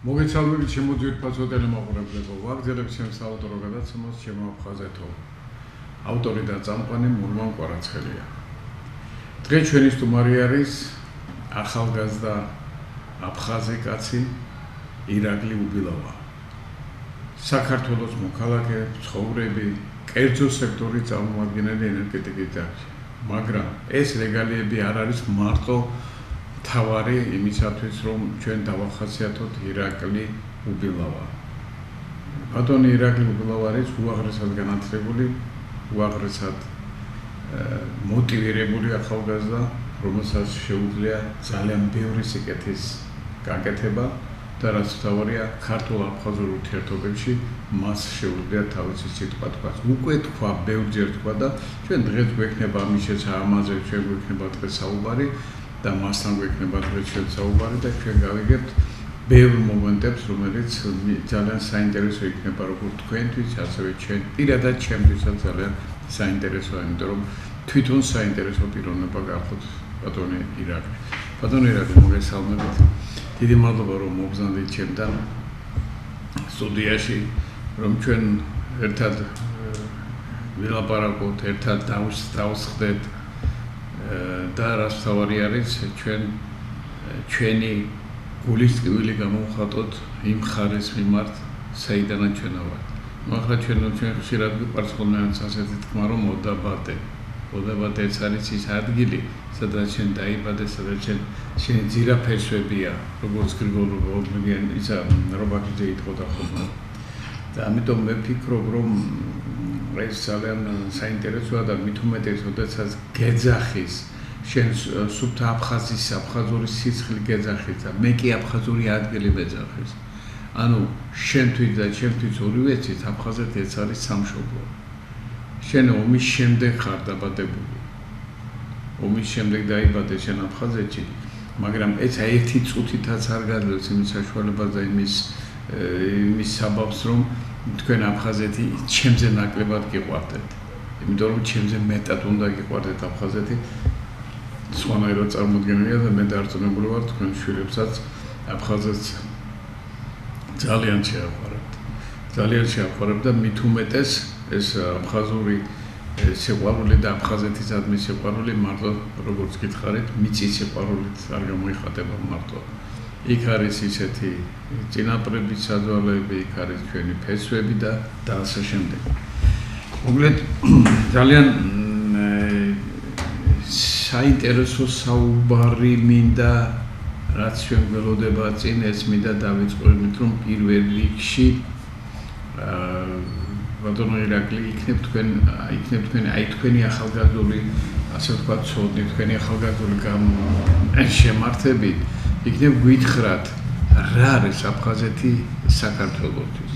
მოგეცალმებით ჩემო ძვირფასო ტელემოყურებლებო, ვაგრძელებ ჩემს საავტორო გადაცემას ჩემო აფხაზეთო. ავტორი და წამყვანი მურმან კვარაცხელია. დღეს ჩვენი სტუმარი არის ახალგაზრდა აფხაზი კაცი ირაკლი უბილავა. საქართველოს მოქალაქე, ცხოვრები, კერძო სექტორის წარმომადგენელი ენერგეტიკის დარგში. მაგრამ ეს რეგალიები არ არის მარტო თავარი იმისათვის, რომ ჩვენ დავახასიათოთ ირაკლი უბილავა. ბატონი ირაკლი უბილავა არის უაღრესად განათლებული, უაღრესად მოტივირებული ახალგაზრდა, რომელსაც შეუძლია ძალიან ბევრი სიკეთის გაკეთება და რაც თავარია ქართულ-აფხაზურ ურთიერთობებში მას შეუძლია თავისი სიტყვა თქვა. უკვე თქვა, ბევრჯერ თქვა და ჩვენ დღეს გვექნება ამის ამაზე ჩვენ გვექნება დღეს საუბარი და მასთან გვექნება დღეს ჩვენ საუბარი და ჩვენ გავიგებთ ბევრ მომენტებს, რომელიც ძალიან საინტერესო იქნება როგორც თქვენთვის, ასევე ჩვენ პირადად ჩემთვისაც ძალიან საინტერესოა, იმიტომ რომ თვითონ საინტერესო პიროვნება გახოთ ბატონი ირაკლი. ბატონი ირაკლი, მოგესალმებით. დიდი მადლობა რომ მოგზავნით ჩემთან სტუდიაში, რომ ჩვენ ერთად ვილაპარაკოთ, ერთად დავსხდეთ და რაც თავარი არის, ჩვენი გულის ტკივილი გამოვხატოთ იმ ხარის მიმართ, საიდანაც ჩვენ ვართ. ახლა ჩვენ ხშირად გვიყვარს ხოლმე ასეთი თქმა, რომ ოდაბადე ეს არის ის ადგილი, სადაც ჩვენ დაიბადე, სადაც შენი ძირაფესვებია, როგორც გრიგოლ რობაქიძე ითხოვდა ხოლმე. და ამიტომ მე ვფიქრობ, რომ ეს ძალიან საინტერესოა და მით უმეტეს, როდესაც გეძახის შენ სუფთა აფხაზის, აფხაზური სისხლი გეძახის და მე კი აფხაზური ადგილი მეძახის. ანუ შენთვის და ჩემთვის ორივეცით აფხაზეთი ეს არის სამშობლო. შენ ომის შემდეგ ხარ დაბადებული. ომის შემდეგ დაიბადე შენ აფხაზეთში, მაგრამ ეს ერთი წუთითაც არ გაძლევს იმის საშუალებას და იმის საბაბს, რომ თქვენ აფხაზეთი ჩემზე ნაკლებად გიყვარდეთ. იმიტომ რომ ჩემზე მეტად უნდა გიყვარდეთ აფხაზეთი. სხვანაირად წარმოდგენილია და მე დარწმუნებული ვარ თქვენ შვილებსაც აფხაზეთს ძალიან შეაყვარებთ. ძალიან შეაყვარებთ და მით უმეტეს ეს აფხაზური სიყვარული და აფხაზეთისადმი სიყვარული მარტო როგორც გითხარით, მიწის სიყვარულით არ გამოიხატება მარტო. იქ არის ისეთი წინაპრების საძვალეები, იქ არის ჩვენი ფესვები და ასე შემდეგ. მოკლედ ძალიან საინტერესო საუბარი მინდა, რაც ჩვენ გველოდება წინ, ეს მინდა დავიწყოთ, რომ პირველ რიგში ბატონო ირაკლი იქნებ თქვენ აი თქვენი ახალგაზრდული, ასე ვთქვათ, ცოდნი, თქვენი ახალგაზრდული შემართებით, იქნებ გითხრათ, რა არის აფხაზეთი საქართველოსთვის,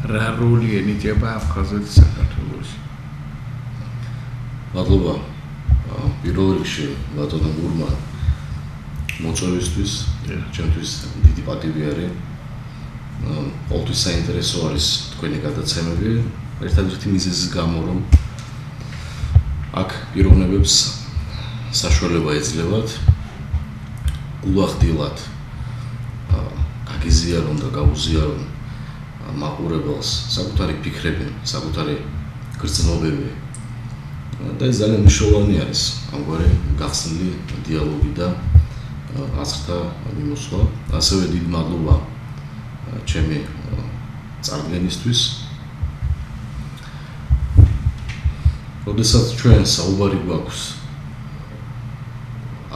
რა როლი ენიჭება აფხაზეთი საქართველოში. მადლობა. პირველ რიგში ბატონო მურმა მოწვევისთვის, ჩემთვის დიდი პატივი არის. ყოველთვის საინტერესო არის თქვენი გადაცემები, ერთადერთი მიზეზის გამო, რომ აქ პიროვნებებს საშუალება ეძლევათ გულახდილად გაგიზიარონ და გაუზიარონ მაყურებელს საკუთარი ფიქრები, საკუთარი გრძნობები. და ეს ძალიან მნიშვნელოვანი არის ამგვარი გახსნილი დიალოგი და აზრთა მიმოსვლა. ასევე დიდი მადლობა ჩემი წარდგენისთვის. როდესაც ჩვენ საუბარი გვაქვს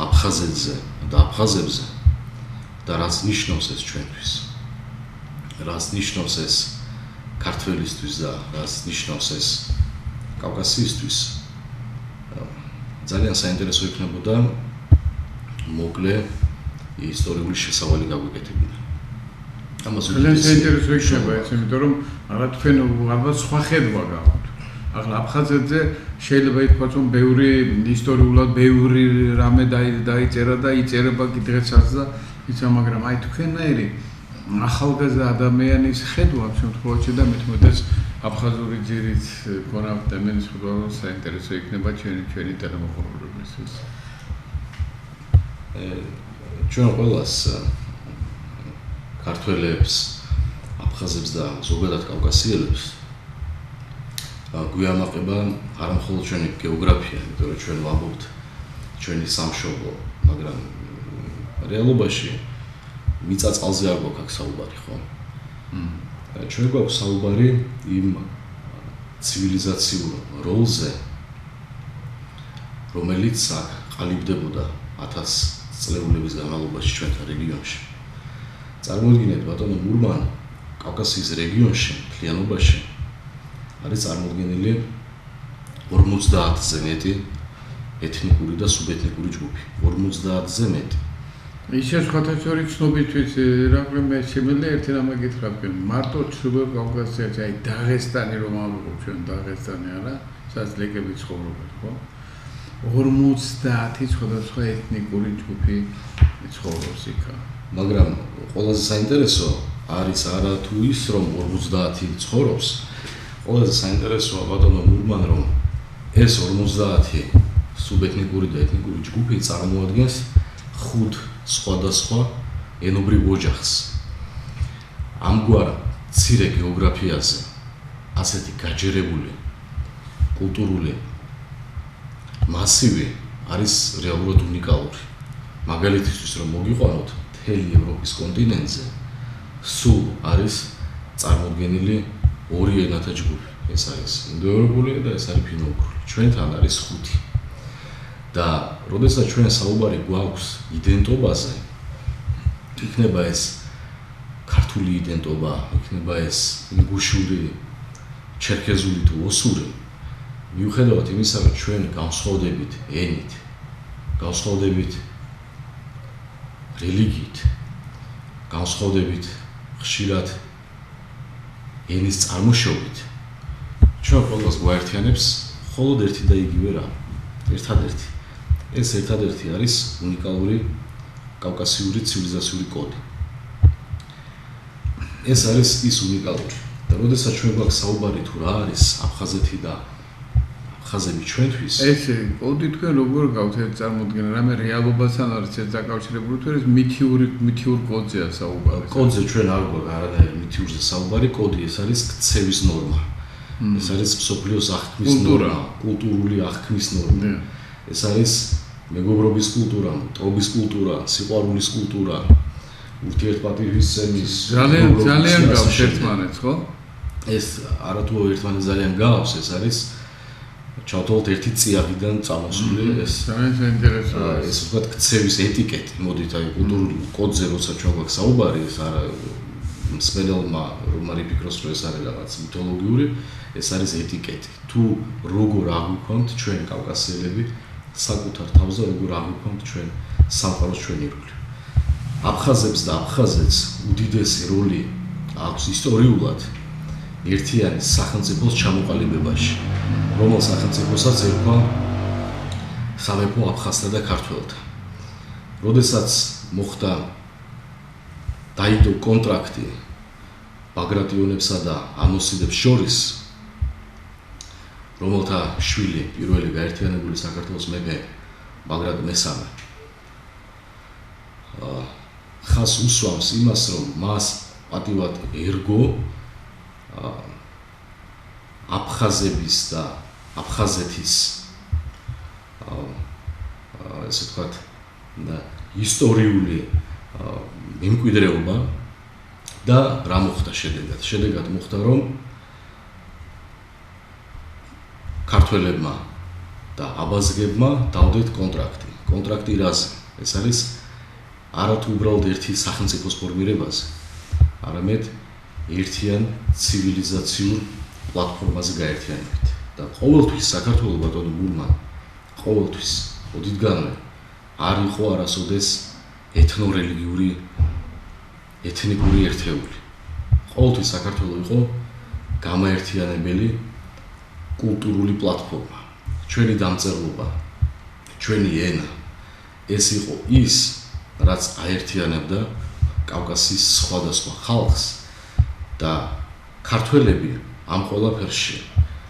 აფხაზეთზე და აფხაზებზე და რაც ნიშნავს ეს ჩვენთვის, რაც ნიშნავს ეს ქართველისთვის და რაც ნიშნავს ეს კავკასიისთვის, ძალიან საინტერესო იქნებოდა მოკლე ისტორიული შესავალი გაგვიკეთებინა. ძალიან საინტერესო იქნება ეს, იმიტომ რომ თქვენ ალბათ სხვა ხედვა გაქვთ. ახლა აფხაზეთზე შეიძლება ითქვას, რომ ბევრი ისტორიულად ბევრი რამე დაიწერა და იწერება კი დღესაც და ისა, მაგრამ აი თქვენნაირი ახალგაზრდა ადამიანის ხედვა ამ შემთხვევაში და მით უმეტეს აფხაზური ძირით გონავთ და მე ვფიქრობ, რომ საინტერესო იქნება ჩვენი ტელემოყურებისთვის. ჩვენ ყველას ქართველებს, აფხაზებს და ზოგადად კავკასიელებს გვიამაყება არა მხოლოდ ჩვენი გეოგრაფია, იმიტომ რომ ჩვენ ვამბობთ ჩვენი სამშობლო, მაგრამ რეალობაში მიწა-წყალზე არ გვაქვს აქ საუბარი, ხო? ჩვენ გვაქვს საუბარი იმ ცივილიზაციურ როლზე, რომელიც აქ ყალიბდებოდა 1000 წლეულების განმავლობაში ჩვენთან რეგიონში. წარმოიდგინეთ, ბატონო მურმან კავკასიის რეგიონში, მთლიანობაში არის წარმოდგენილი 50-ზე მეტი ეთნიკური და სუბეთნიკური ჯგუფი. 50-ზე მეტი. ისე სხვათა შორის ცნობისთვის რამე მე შემიძლია ერთი რამე გითხრათ, მარტო ჩრდილოეთ კავკასიაში, აი დაღესტანი რომ ავიღოთ ჩვენ დაღესტანი არა, სადაც ლეკები ცხოვრობენ, ხო? 50 სხვადასხვა ეთნიკური ჯგუფი ცხოვრობს იქ. მაგრამ ყველაზე საინტერესო არის არა თუ ის რომ 50 ცხოვრობს, ყველაზე საინტერესოა ბატონო მურმან რომ ეს 50 სუბეთნიკური და ეთნიკური ჯგუფი წარმოადგენს 5 სხვადასხვა ენობრივ ოჯახს. ამგვარ მცირე გეოგრაფიაზე ასეთი გაჯერებული კულტურული მასივი არის რეალურად უნიკალური. მაგალითისთვის რომ მოგიყვანოთ, მთელი ევროპის კონტინენტზე სულ არის წარმოდგენილი 2 ენათა ჯგუფი. ეს არის ინდოევროპული და ეს არის ფინო-უგრული. ჩვენთან არის 5. და როდესაც ჩვენ საუბარი გვაქვს იდენტობაზე, იქნება ეს ქართული იდენტობა, იქნება ეს ინგუშური, ჩერქეზული თუ ოსური, მიუხედავად იმისა, რომ ჩვენ განსხვავდებით ენით, განსხვავდებით რელიგიით, განსხვავდებით ხშირად ენის წარმოშობით, ჩვენ ყველას გვაერთიანებს მხოლოდ ერთი და იგივე რამ, ერთადერთი. ეს ერთადერთი არის უნიკალური კავკასიური ცივილიზაციური კოდი. ეს არის ის უნიკალური. და როდესაც ჩვენ გვაქვს საუბარი თუ რა არის აფხაზეთი და აფხაზები ჩვენთვის, ეს კოდი თქვენ როგორ გავთ წარმოდგენა, რამე რეალობასთან არის ეს დაკავშირებული თუ ეს მითიურ კოდზეა საუბარი? კოდზე ჩვენ არ გვაქვს არანაირი მითიურზე საუბარი, კოდი ეს არის ქცევის ნორმა. ეს არის მსოფლიოს აღქმის ნორმა, კულტურული აღქმის ნორმა. ეს არის მეგობრობის კულტურა, მტრობის კულტურა, სიყვარულის კულტურა, ურთიერთპატივისცემის ძალიან გავს ერთმანეთს, ხო? ეს არათუ ერთმანეთს ძალიან გავს, ეს არის ჩავთვალოთ ერთი წიაღიდან წამოსული ეს ძალიან საინტერესოა. ეს ვთქვათ ქცევის ეტიკეტი. მოდით აი კულტურული კოდზე როცა ჩვენ გვაქვს საუბარი, ეს არა მსმენელმა რომ არ იფიქროს რომ ეს არის რაღაც მითოლოგიური, ეს არის ეტიკეტი. თუ როგორ აღვიქვამთ ჩვენ კავკასიელები საკუთარ თავზე, როგორ აღვიქვამთ ჩვენ სამყაროს ჩვენი როლი. აფხაზებს და აფხაზეთს უდიდესი როლი აქვს ისტორიულად ერთიანი სახელმწიფოს ჩამოყალიბებაში, რომელ სახელმწიფოსაც ერქვა სამეფო აფხაზთა და ქართველთა. როდესაც მოხდა დაიდო კონტრაქტი ბაგრატიონებსა და ანოსიდებს შორის, რომელთა შვილი პირველი გაერთიანებული საქართველოს მეფე ბაგრატ მესამე ხას უსვამს იმას, რომ მას პატივად ერგო აფხაზების და აფხაზეთის ესე ვთქვათ ისტორიული მემკვიდრეობა და რა მოხდა შედეგად? შედეგად მოხდა, რომ ქართველებმა და აბაზგებმა დავდეთ კონტრაქტი. კონტრაქტი რაზე? ეს არის არათუ უბრალოდ ერთი სახელმწიფოს ფორმირებაზე, არამედ ერთიან ცივილიზაციურ პლატფორმაზე გაერთიანებით. და ყოველთვის საქართველოს ბატონო მურმან, ყოველთვის ოდითგანვე არ იყო არასოდეს ეთნორელიგიური, ეთნიკური ერთეული. ყოველთვის საქართველოს იყო გამაერთიანებელი კულტურული პლატფორმა. ჩვენი დამწერლობა, ჩვენი ენა, ეს იყო ის, რაც აერთიანებდა კავკასიის სხვადასხვა ხალხს და ქართველები ამ ყველაფერში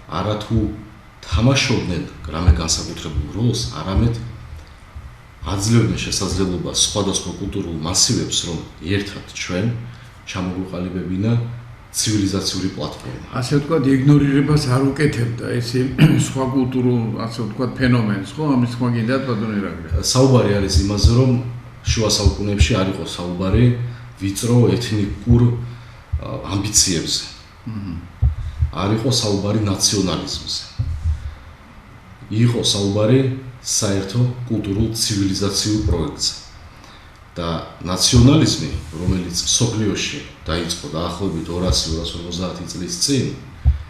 არათუ თამაშობდნენ რამე განსაკუთრებულ როლს, არამედ აძლევდნენ შესაძლებლობას სხვადასხვა კულტურულ მასივებს, რომ ერთად ჩვენ ჩამოგვიყალიბებინა ცივილიზაციური პლატფორმა. ასე ვთქვათ, იგნორირებას არ უკეთებდა ეს სხვა კულტურულ, ასე ვთქვათ, ფენომენს, ხო? ამის თქმა გინდათ ბატონო ირაკლი. საუბარი არის იმაზე, რომ შუა საუკუნეებში არ იყო საუბარი ვიწრო ეთნიკურ ამბიციებზე. არ იყო საუბარი ნაციონალიზმზე. იყო საუბარი საერთო კულტურულ ცივილიზაციურ პროექტზე. და ნაციონალიზმი, რომელიც სოფლიოში დაიწყო დაახლოებით 200-250 წლის წინ,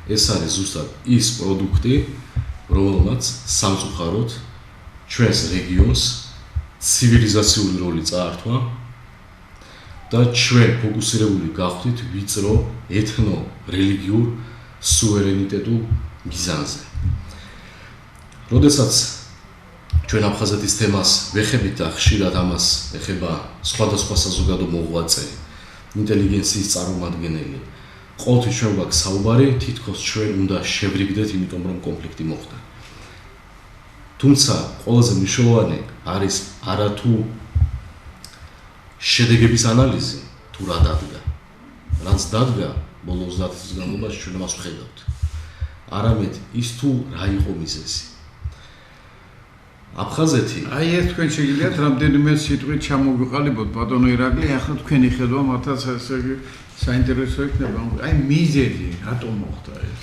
ეს არის ზუსტად ის პროდუქტი, რომელმაც სამწუხაროდ ჩვენს რეგიონს ცივილიზაციური როლი წაართვა და ჩვენ ფოკუსირებული გავხდით ვიწრო ეთნო-რელიგიურ სუვერენიტეტულ მიზანზე. როდესაც ჩვენ აფხაზეთის თემას ვეხებით და ხშირად ამას ეხება სხვადასხვა საზოგადო მოღვაწე, ინტელიგენციის წარმომადგენელი, ყოველთვის ჩვენ გვაქვს საუბარი, თითქოს ჩვენ უნდა შევრიგდეთ, იმიტომ რომ კონფლიქტი მოხდა. თუმცა ყველაზე მნიშვნელოვანი არის არათუ შედეგების ანალიზი, თუ რა დადგა. რაც დადგა ბოლო 30 წლის განმავლობაში ჩვენ მას ვხედავთ. არამედ ის თუ რა იყო მიზეზი. აფხაზეთი ეს თქვენ შეგიძლიათ რამდენიმე სიტყვით ჩამოგვიყალიბოთ ბატონო ირაკლი, ახლა თქვენი ხედვა მათაც ესე იგი საინტერესო იქნება. მიზეზი რატომ მოხდა ეს?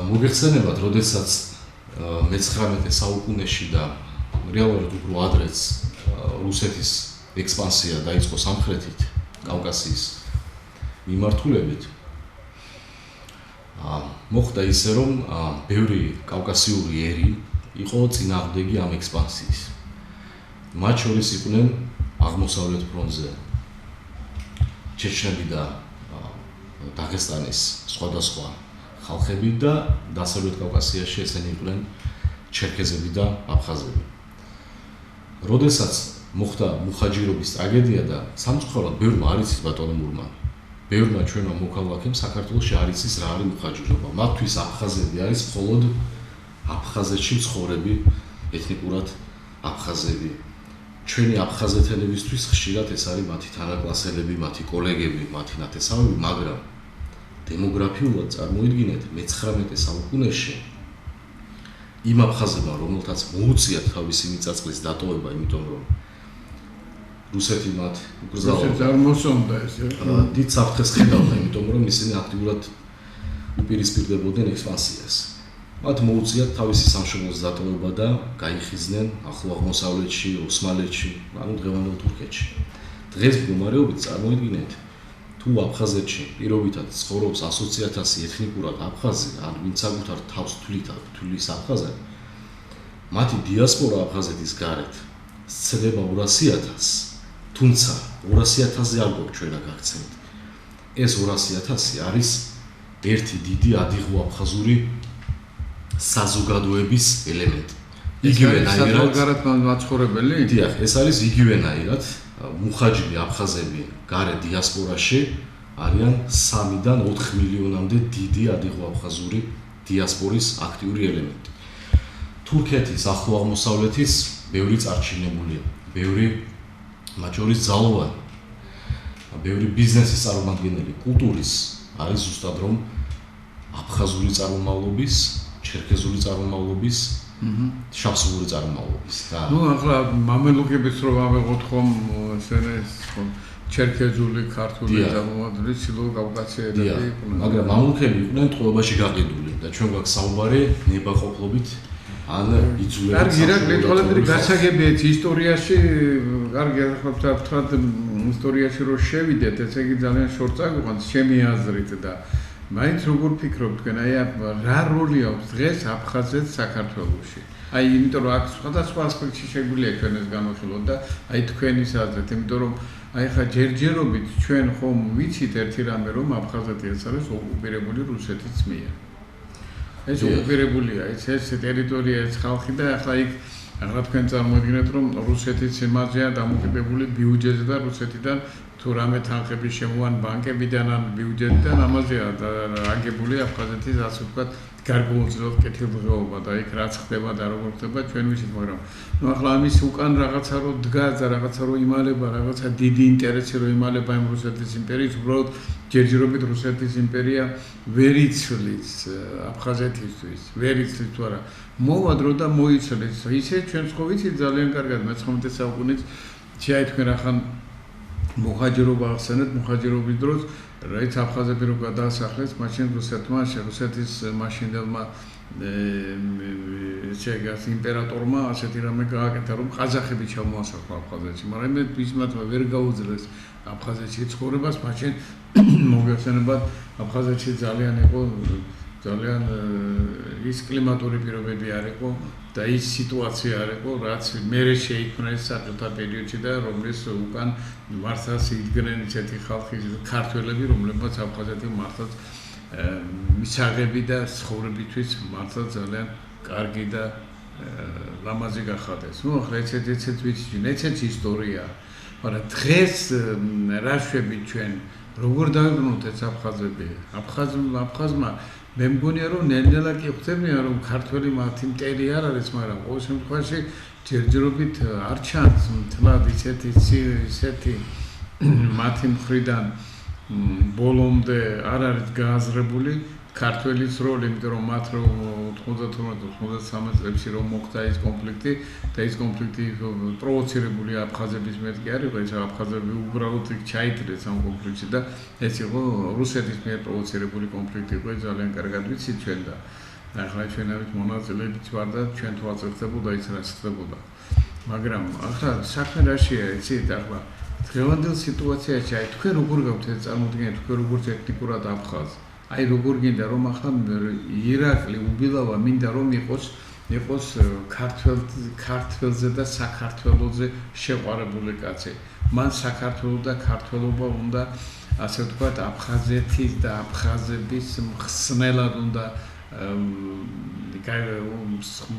მოგეხსენებათ, როდესაც მე-19 საუკუნეში და რეალურად უფრო ადრეც რუსეთის ექსპანსია დაიწყო სამხრეთით, კავკასიის მიმართულებით. მოხდა ისე, რომ ბევრი კავკასიური ერი იყო წინააღმდეგი ამ ექსპანსიის. მათ შორის იყვნენ აღმოსავლეთ ფრონტზე ჩეჩნები და დაღესტანის სხვადასხვა ხალხები და დასავლეთ კავკასიაში ესენი იყვნენ ჩერქეზები და აფხაზები. როდესაც მოხდა მუხაჯირობის ტრაგედია და სამწუხაროდ ბევრმა არ იცის ბატონო მურმანი. ბევრმა ჩვენმა მოქალაქემ საქართველოში არ იცის რა არის მუხაჯირობა. მათთვის აფხაზები არის მხოლოდ აფხაზეთში მცხოვრები ეთნიკურად აფხაზები. ჩვენი აფხაზეთელებისთვის ხშირად ეს არის მათი თანაკლასელები, მათი კოლეგები, მათი ნათესავები, მაგრამ დემოგრაფიულად წარმოიდგინეთ მე-19 საუკუნეში იმ აფხაზებმა, რომელთაც მოუწიათ თავისი მიწა-წყლის დატოვება, იმიტომ რომ რუსეთი მათ წარმოსონდა ეს. დიდ საფრთხეს ხედავდა, იმიტომ რომ ისინი აქტიურად უპირისპირდებოდნენ ექსპანსიას. მათ მოუწიათ თავისი სამშობლოს დატოვება და გაიხიზნენ ახლო აღმოსავლეთში, ოსმალეთში, ანუ დღევანდელ თურქეთში. დღეს მდგომარეობით წარმოიდგინეთ, თუ აფხაზეთში პირობითად ცხოვრობს 120,000 ეთნიკურად აფხაზი, ან ვინც საკუთარ თავს თვლის აფხაზად, მათი დიასპორა აფხაზეთის გარეთ სცდება 200,000, თუმცა 200,000-ზე არ გვაქვს ჩვენ გაქცევით. ეს 200,000 არის ერთი დიდი ადიღო აფხაზური საზოგადოების ელემენტი. იგივენაირად მაცხოვრებელი? დიახ, ეს არის იგივენაირად მუხაჯირი აფხაზები გარეთ დიასპორაში არიან 3-დან 4 მილიონამდე დიდი ადიღო აფხაზური დიასპორის აქტიური ელემენტი. თურქეთის ახლო აღმოსავლეთის ბევრი წარჩინებულია, ბევრი მათ შორის ძალოვანი, ბევრი ბიზნესის წარმომადგენელი, კულტურის არის ზუსტად რომ აფხაზური წარმომავლობის, ჩერქეზული წარმომავლობის, შავსურული წარმომავლობის. ახლა მამელუქების რო ავიღოთ ხომ ესენეს ხომ ჩერქეზული, ქართული წარმომავლობის სილო კავკასიელები იყვნენ. მაგრამ მამლუქები იყვნენ ტყუილობაში გაყიდული და ჩვენ გვაქვს საუბარი ნებაყოფლობით ან იძულებით. კარგი, ირაკლი, ყველაფერი გასაგებია ისტორიაში, კარგი, ახლა ვთქვათ ისტორიაში რო შევიდეთ, ესე იგი ძალიან შორტ წაგვიყვანთ ჩემი აზრით და მაინც როგორ ფიქრობთ თქვენ, რა როლი აქვს დღეს აფხაზეთს საქართველოში? იმიტომ რომ აქ სხვადასხვა ასპექტში შეგვიძლია ჩვენ ეს განვიხილოთ და თქვენის აზრით, იმიტომ რომ ხა ჯერჯერობით ჩვენ ხომ ვიცით ერთი რამე, რომ აფხაზეთი ეს არის ოკუპირებული რუსეთის მიერ. ეს ოკუპირებულია, ეს ტერიტორია, ეს ხალხი და ახლა იქ ახლა თქვენ წარმოიდგინეთ, რომ რუსეთის იმაზეა დამოკიდებული ბიუჯეტზე და რუსეთიდან თუ რამე თანხები შემოვან ბანკებიდან ან ბიუჯეტიდან, ამაზეა აგებული აფხაზეთის ასე ვთქვათ გარკვეულწილად კეთილდღეობა და იქ რაც ხდება და როგორ ხდება ჩვენ ვიცით, მაგრამ ნუ ახლა ამის უკან რაღაცა რო დგას და რაღაცა რო იმალება, რაღაცა დიდი ინტერესი რო იმალება იმ რუსეთის იმპერიის, უბრალოდ ჯერჯერობით რუსეთის იმპერია ვერ იცვლის აფხაზეთისთვის, ვერ იცვლის თუ არა. მოვა დრო და მოიცვლის. ისე ჩვენც ხო ვიცით ძალიან კარგად მე-19 საუკუნის შეაითქმენ ახან მოხაჯერობა ახსენეთ, მოხაჯერობის დროს რაც აფხაზები რო გადაასახლეს, მაშინ რუსეთის მაშინდელმა შეგას იმპერატორმა ასეთი რამე გააკეთა, რომ ყაზახები ჩამოასახლა აფხაზეთში, მაგრამ მე მისმათმა ვერ გაუძლეს აფხაზეთში ცხოვრებას, მაშინ მოგეხსენებათ აფხაზეთში ძალიან იყო ძალიან ის კლიმატური პირობები არ იყო და ის სიტუაცია არ იყო, რაც მერე შეიქმნა ეს საბჭოთა პერიოდში და რომლის უკან მართლაც იდგნენ ისეთი ხალხი ქართველები, რომლებმაც აფხაზეთი მართლაც მისაღები და ცხოვრებისთვის მართლაც ძალიან კარგი და ლამაზი გახადეს. ნუ ახლა ეცეთ ვიცი, ეცეთ ისტორია, მაგრამ დღეს რა შვებით ჩვენ როგორ დავიბრუნოთ ეს აფხაზები? აფხაზმა მე მგონია რომ ნელ-ნელა კი ხვდებიან რომ ქართველი მათი მტერი არ არის, მაგრამ ყოველ შემთხვევაში ჯერჯერობით არ ჩანს მთლად ისეთი მათი მხრიდან ბოლომდე არ არის გააზრებული ქართველის როლი, იმიტომ რომ მათ რო 98-93 წლებში რომ მოხდა ეს კონფლიქტი და ეს კონფლიქტი პროვოცირებული აფხაზების მიერ კი არ იყო, ეს აფხაზები უბრალოდ ჩაიდნენ ამ კონფლიქტში და ეს იყო რუსეთის მიერ პროვოცირებული კონფლიქტი იყო, ძალიან კარგად ვიცით ჩვენ და ახლა ჩვენავით მონაწილეებიც ვარ და ჩვენ თვალწინ ხდებოდა ის რაც ხდებოდა. მაგრამ ახლა საქმე რაშია, იცით, ახლა დღევანდელ სიტუაციაში აი თქვენ როგორ გაქვთ ეს წარმოდგენა, თქვენ როგორ ტექნიკურად აფხაზ აი როგორ გინდა რომ ახლა ირაკლი უბილავა მინდა რომ იყოს ქართველზე და საქართველოზე შეყვარებული კაცი. მან საქართველო და ქართველობა უნდა ასე ვთქვათ აფხაზეთის და აფხაზების მხსნელად უნდა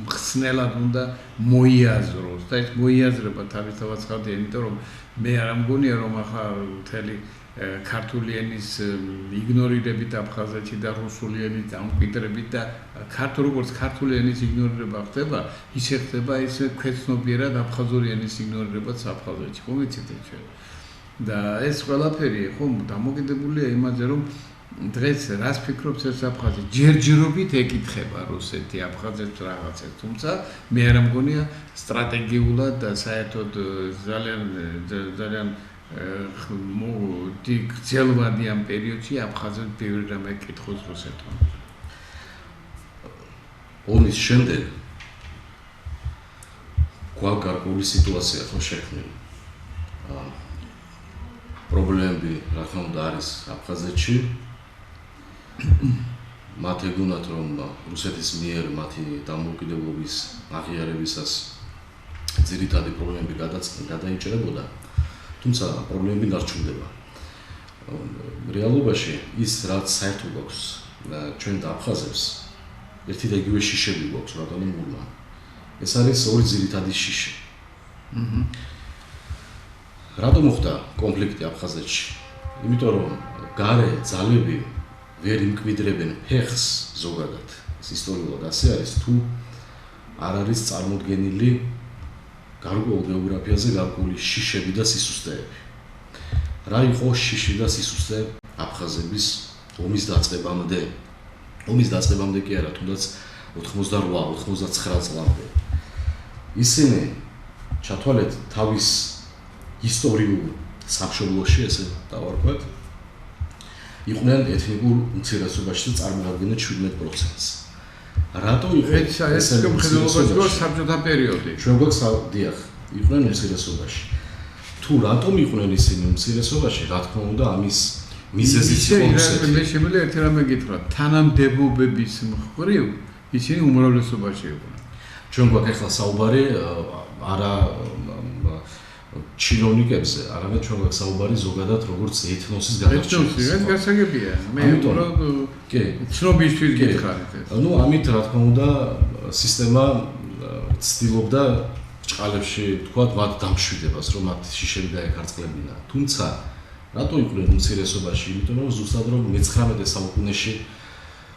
მხსნელად უნდა მოიაზროს და ეს მოიაზრება თავისთავად ხდება, იმიტომ რომ მე არ მგონია რომ ახლა მთელი ქართული ენის იგნორირებით აფხაზეთში და რუსული ენის დამკვიდრებით და როგორც ქართული ენის იგნორირება ხდება, ისე ხდება ეს ქვეცნობიერად აფხაზური ენის იგნორირებაც აფხაზეთში, ხო ვიცით ჩვენ. და ეს ყველაფერი ხო დამოკიდებულია იმაზე, რომ დღეს რას ფიქრობს ეს აფხაზი? ჯერჯერობით ეკითხება რუსეთი აფხაზეთს რაღაცას, თუმცა მე არ მგონია სტრატეგიულად და საერთოდ ძალიან გრძელვადი ამ პერიოდში აფხაზებს ბევრი რამე კითხოს რუსეთმა. ომის შემდეგ გარკვეული სიტუაცია ხო შექმნილი. პრობლემები რა თქმა უნდა არის აფხაზეთში. მათ ეგონათ რომ რუსეთის მიერ მათი დამოუკიდებლობის აღიარებისას ძირითადი პრობლემები გადაიჭრებოდა. თუმცა პრობლემები დარჩუნდება. რეალობაში ის რაც საერთო გვაქვს ჩვენ და აფხაზებს ერთი და იგივე შიშები გვაქვს რატომ გულმა. ეს არის ორი ძირითადი შიში. რატომ მოხდა კონფლიქტი აფხაზეთში? იმიტომ რომ გარე ძალები ვერ იმკვიდრებენ ფეხს ზოგადად. ეს ისტორიულად ასე არის თუ არ არის წარმოდგენილი გარკვეულ გეოგრაფიაზე გარკვეული შიშები და სისუსტეები. რა იყო შიში და სისუსტე აფხაზების ომის დაწყებამდე? ომის დაწყებამდე კი არა, თუნდაც 88-99 წლამდე. ისინი ჩათვალეთ თავის ისტორიულ სამშობლოში, ესე დავარქვათ, იყვნენ ეთნიკურ უმცირესობაში და წარმოადგენდნენ 17%-ს. რატო იყო ეს მხედველობაში საბჭოთა პერიოდი? ჩვენ გვაქვს დიახ, იყვნენ უმცირესობაში. თუ რატომ იყვნენ ისინი უმცირესობაში, რა თქმა უნდა, ამის მიზეზიც იყო რუსეთი. მე შემიძლია ერთი რამე გითხრათ, თანამდებობების მხრივ ისინი უმრავლესობაში იყვნენ. ჩვენ გვაქვს ახლა საუბარი არა ჩინოვნიკებზე, არამედ ჩვენ გვაქვს საუბარი ზოგადად როგორც ეთნოსის გადარჩენაზე. ეს გასაგებია. მე უბრალოდ კი, ცნობისთვის გითხარით ეს. ნუ ამით რა თქმა უნდა სისტემა ცდილობდა ჭყალებში, თქვათ, მათ დამშვიდებას, რომ მათ შიშები დაეკარწყლებინა. თუმცა რატო იყვნენ უმცირესობაში? იმიტომ რომ ზუსტად რომ მე-19 საუკუნეში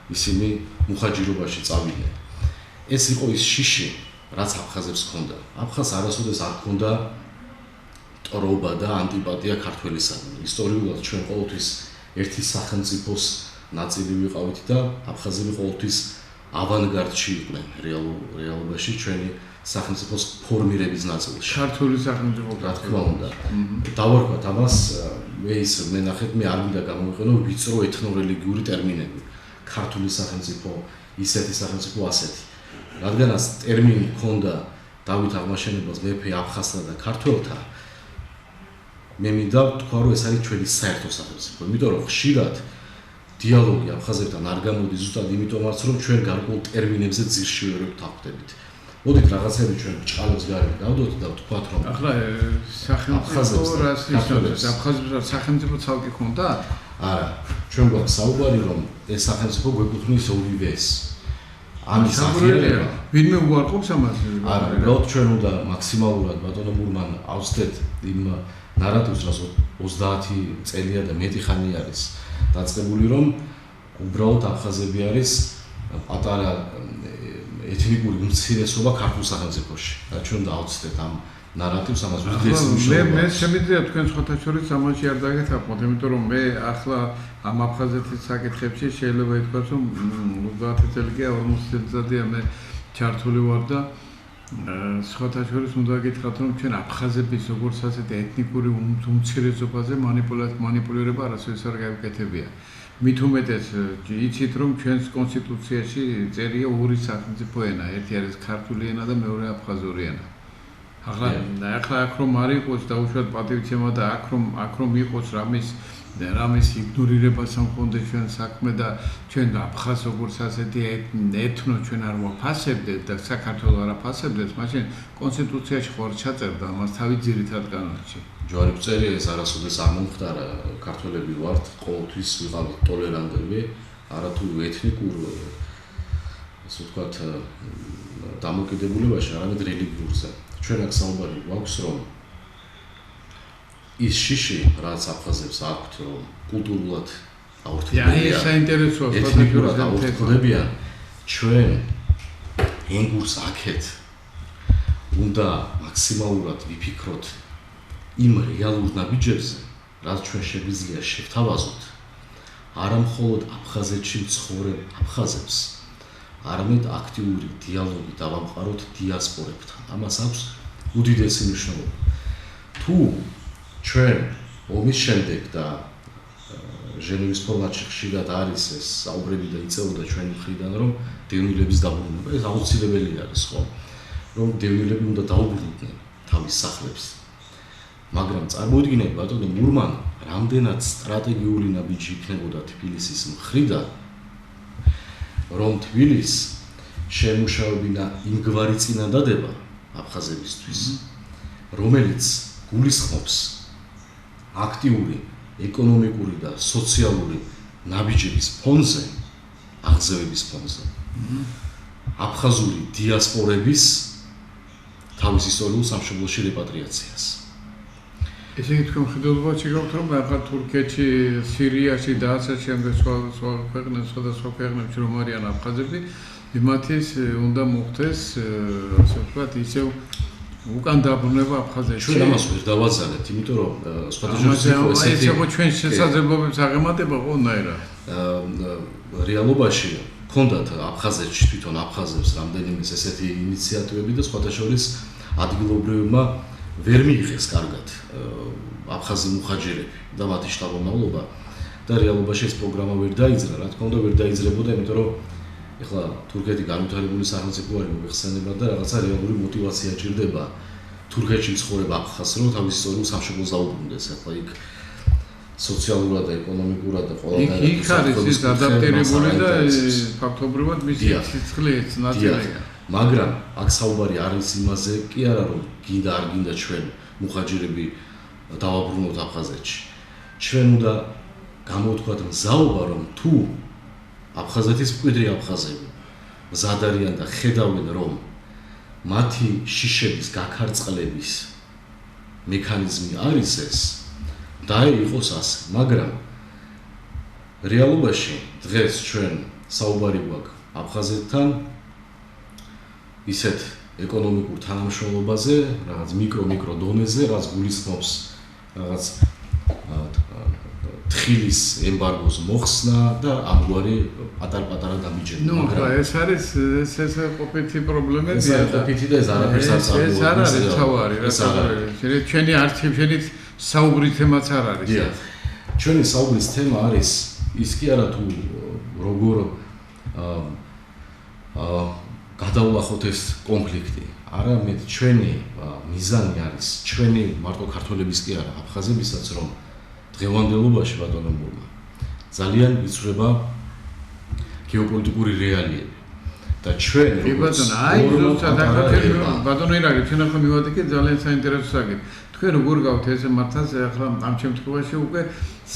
ისინი მუხაჯირობაში წავიდნენ. ეს იყო ის შიში, რაც აფხაზებს ჰქონდა. აფხაზს არასოდეს არ ჰქონდა ტრობა და ანტიპათია ქართველისადმი. ისტორიულად ჩვენ ყოველთვის ერთი სახელმწიფოს ნაწილი ვიყავით და აფხაზები ყოველთვის ავანგარდში იყვნენ რეალობაში ჩვენი სახელმწიფოს ფორმირების ნაწილში. ქართული სახელმწიფო რა თქმა უნდა. დავარქვათ ამას მე ნახეთ მე არ მინდა გამოვიყენო ვიწრო ეთნორელიგიური ტერმინები. ქართული სახელმწიფო, ისეთი სახელმწიფო, ასეთი. რადგანაც ტერმინი ჰქონდა დავით აღმაშენებელს მეფე აფხაზთა და ქართველთა, მე მინდა ვთქვა რომ ეს არის ჩვენი საერთო სახელმწიფო. იმიტომ რომ ხშირად დიალოგი აფხაზებთან არ გამოდის ზუსტად იმიტომაც რომ ჩვენ გარკვეულ ტერმინებზე ძირში ვერ ვთანხმდებით. მოდით რაღაცები ჩვენ ჭყალებს გარეთ გავდოთ და ვთქვათ რომ ახლა სახელმწიფო რას ნიშნავს? აფხაზებს სახელმწიფო ცალკე ჰქონდა? არა, ჩვენ გვაქვს საუბარი რომ ეს სახელმწიფო გვეკუთვნის ორივეს. ამის აღიარება ვინმე უარყოფს ამას? არა, უბრალოდ ჩვენ უნდა მაქსიმალურად ბატონო მურმან ავსდეთ იმ ნარატივს, რაც 30 წელია და მეტი ხანი არის დაწყებული, რომ უბრალოდ აფხაზები არის პატარა ეთნიკური უმცირესობა ქართულ სახელმწიფოში. და ჩვენ დავწდეთ ამ ნარატივს, ამას ვიდეოს მნიშვნელობა. მე შემიძლია თქვენ სხვათა შორის ამაში არ დაგეთანხმოთ, იმიტომ რომ მე ახლა ამ აფხაზეთის საკითხებში შეიძლება ითქვას, რომ 30 წელია 40 წელია მე ჩართული ვარ და სხვათა შორის უნდა გითხრათ, რომ ჩვენ აფხაზების როგორც ასეთი ეთნიკური უმცირესობაზე მანიპულირება არასოდეს არ გავიკეთებია. მით უმეტეს იცით რომ ჩვენს კონსტიტუციაში წერია ორი სახელმწიფო ენა, ერთი არის ქართული ენა და მეორე აფხაზური ენა. ახლა აქ რომ არ იყოს დაუშვათ პატივცემა და აქ რომ იყოს რამის იგნორირება სამქონდეს ჩვენ საქმე და ჩვენ აფხაზ როგორც ასეთი ეთნო ჩვენ არ ვაფასებდეთ და საქართველოს არ აფასებდეთ, მაშინ კონსტიტუციაში ხო არ ჩაწერდა მას თავი ძირითად კანონში. ჯვარებწერი ეს არასოდეს არ მომხდარა, ქართველები ვართ, ყოველთვის ვიყავით ტოლერანტები, არათუ ეთნიკურ ასე ვთქვათ დამოკიდებულებაში, არამედ რელიგიურზე. ჩვენ აქ საუბარი გვაქვს, რომ ის შიში, რაც აფხაზებს აქვთ, რომ კულტურულად აურთმდებიან. ეს საინტერესოა, ეთნიკურად აურთმდებიან. ჩვენ ენგურს აქეთ უნდა მაქსიმალურად ვიფიქროთ იმ რეალურ ნაბიჯებზე, რაც ჩვენ შეგვიძლია შევთავაზოთ, არა მხოლოდ აფხაზეთში მცხოვრებ აფხაზებს, არამედ აქტიური დიალოგი დავამყაროთ დიასპორებთან. ამას აქვს უდიდესი მნიშვნელობა. თუ ჩვენ ომის შემდეგ და ჟენევის ფორმატში ხშირად არის ეს საუბრები და იწეოდა ჩვენი მხრიდან, რომ დევნილების დაბრუნება, ეს აუცილებელი არის, ხო? რომ დევნილები უნდა დაუბრუნდნენ თავის სახლებს. მაგრამ წარმოიდგინეთ ბატონო მურმან, რამდენად სტრატეგიული ნაბიჯი იქნებოდა თბილისის მხრიდან, რომ თბილისს შემუშავებინა იმგვარი წინადადება აფხაზებისთვის, რომელიც გულისხმობს აქტიური ეკონომიკური და სოციალური ნაბიჯების ფონზე, აღზევების ფონზე, აფხაზური დიასპორების თავის ისტორიულ სამშობლოში რეპატრიაციას. ესე იგი თქვენ მხედველობაში გაქვთ, რომ ახლა თურქეთში, სირიაში და ასე შემდეგ სხვა სხვადასხვა ქვეყნებში რომ არიან აფხაზები, იმათის უნდა მოხდეს, ასე ვთქვათ, ისევ უკან დაბრუნება აფხაზეთში. ჩვენ ამას ვერ დავაძალეთ, იმიტომ რომ სხვადასხვა ეს იყო ჩვენ შესაძლებლობებს აღემატება ყველანაირად. რეალობაში ჰქონდათ აფხაზეთში თვითონ აფხაზებს რამდენიმე ესეთი ინიციატივები და სხვათა შორის ადგილობრივებმა ვერ მიიღეს კარგად აფხაზი მუხაჯირები და მათი შტაბ-მამლობა და რეალობაში ეს პროგრამა ვერ დაიძრა, რა თქმა უნდა ვერ დაიძრებოდა, იმიტომ რომ ეხლა თურქეთი განვითარებული სახელმწიფო არის მოიხსენება და რაღაცა რეალური мотиваცია ჭირდება თურქეთში მცხოვრებ აფხაზს, რომ თავის ისტორიულ სამშობლოს დაუბრუნდეს. ეხლა იქ სოციალურად და ეკონომიკურად და ყველანაირად იქ არის ის ადაპტირებული და ფაქტობრივად მისი სიცხლეც ნაწილია. მაგრამ აქ საუბარი არის იმაზე კი არა, რომ გინდა არ გინდა ჩვენ მუხაჯირები დავაბრუნოთ აფხაზეთში. ჩვენ უნდა გამოვთქვათ მზაობა, რომ თუ აფხაზეთის მკვიდრი აფხაზები მზად არიან და ხედავენ, რომ მათი შიშების გაქარწყლების მექანიზმი არის ეს, დაეიყოს ასე, მაგრამ რეალობაში დღეს ჩვენ საუბარი გვაქვს აფხაზეთთან ისეთ ეკონომიკურ თანამშრომლობაზე, რაღაც მიკრო დონეზე, რაც გულისხმობს რაღაც თხილის ემბარგოს მოხსნა და ამგვარი პატარ-პატარა დამიჯერება. მაგრამ ეს არის ეს ყოფითი პრობლემებია და ყოფითი და ეს არაფერს არ წარმოადგენს. ეს არ არის თავარი, რა თქმა ჩვენი არჩევანი საუბრის თემაც არ არის. დიახ. ჩვენი საუბრის თემა არის ის კი არა თუ როგორ გადავლახოთ ეს კონფლიქტი. არამედ ჩვენი მიზანი არის ჩვენი მარტო ქართველების კი არა, აფხაზებისაც რომ დღევანდელობაში ბატონო მურმა ძალიან იცვლება გეოპოლიტიკური რეალიები და ჩვენ ბატონო აი ზუსტად ბატონო ირაგი ჩვენ ახლა მივადიქეთ ძალიან საინტერესო საკითხი თქვენ როგორ გავთ ეს მართლაც ახლა ამ შემთხვევაში უკვე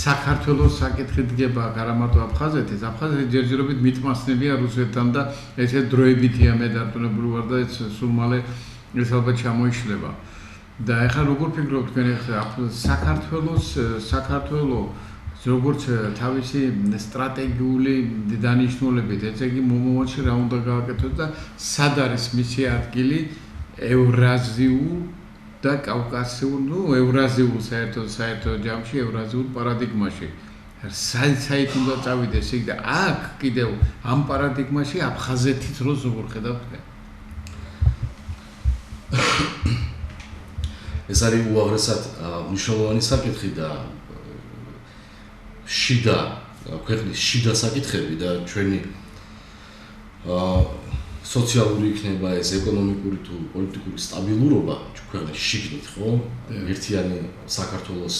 საქართველოს საკითხი დგება არა მარტო აფხაზეთის ჯერჯერობით მიტმასნებია რუსეთთან და ესე დროებითია მე დარწმუნებული ვარ და ეს სულ მალე ეს ალბათ ჩამოიშლება და ახლა როგორ ფიქრობთ თქვენ ახლა საქართველოს როგორც თავისი სტრატეგიული დანიშნულებით ესე იგი მომავალში რა უნდა გააკეთოს და სად არის მისი ადგილი ევრაზიულ და კავკასიურ, ევრაზიულ საერთო ჯამში, ევრაზიულ პარადიგმაში. საით უნდა წავიდეს იქ და აქ კიდევ ამ პარადიგმაში აფხაზეთის როლს როგორ ხედავთ თქვენ? ეს არის უაღრესად მნიშვნელოვანი საკითხი და შიდა ქვეყნის შიდა საკითხები და ჩვენი სოციალური იქნება ეს ეკონომიკური თუ პოლიტიკური სტაბილურობა ქვეყნის შიგნით, ხო? ერთიანი საქართველოს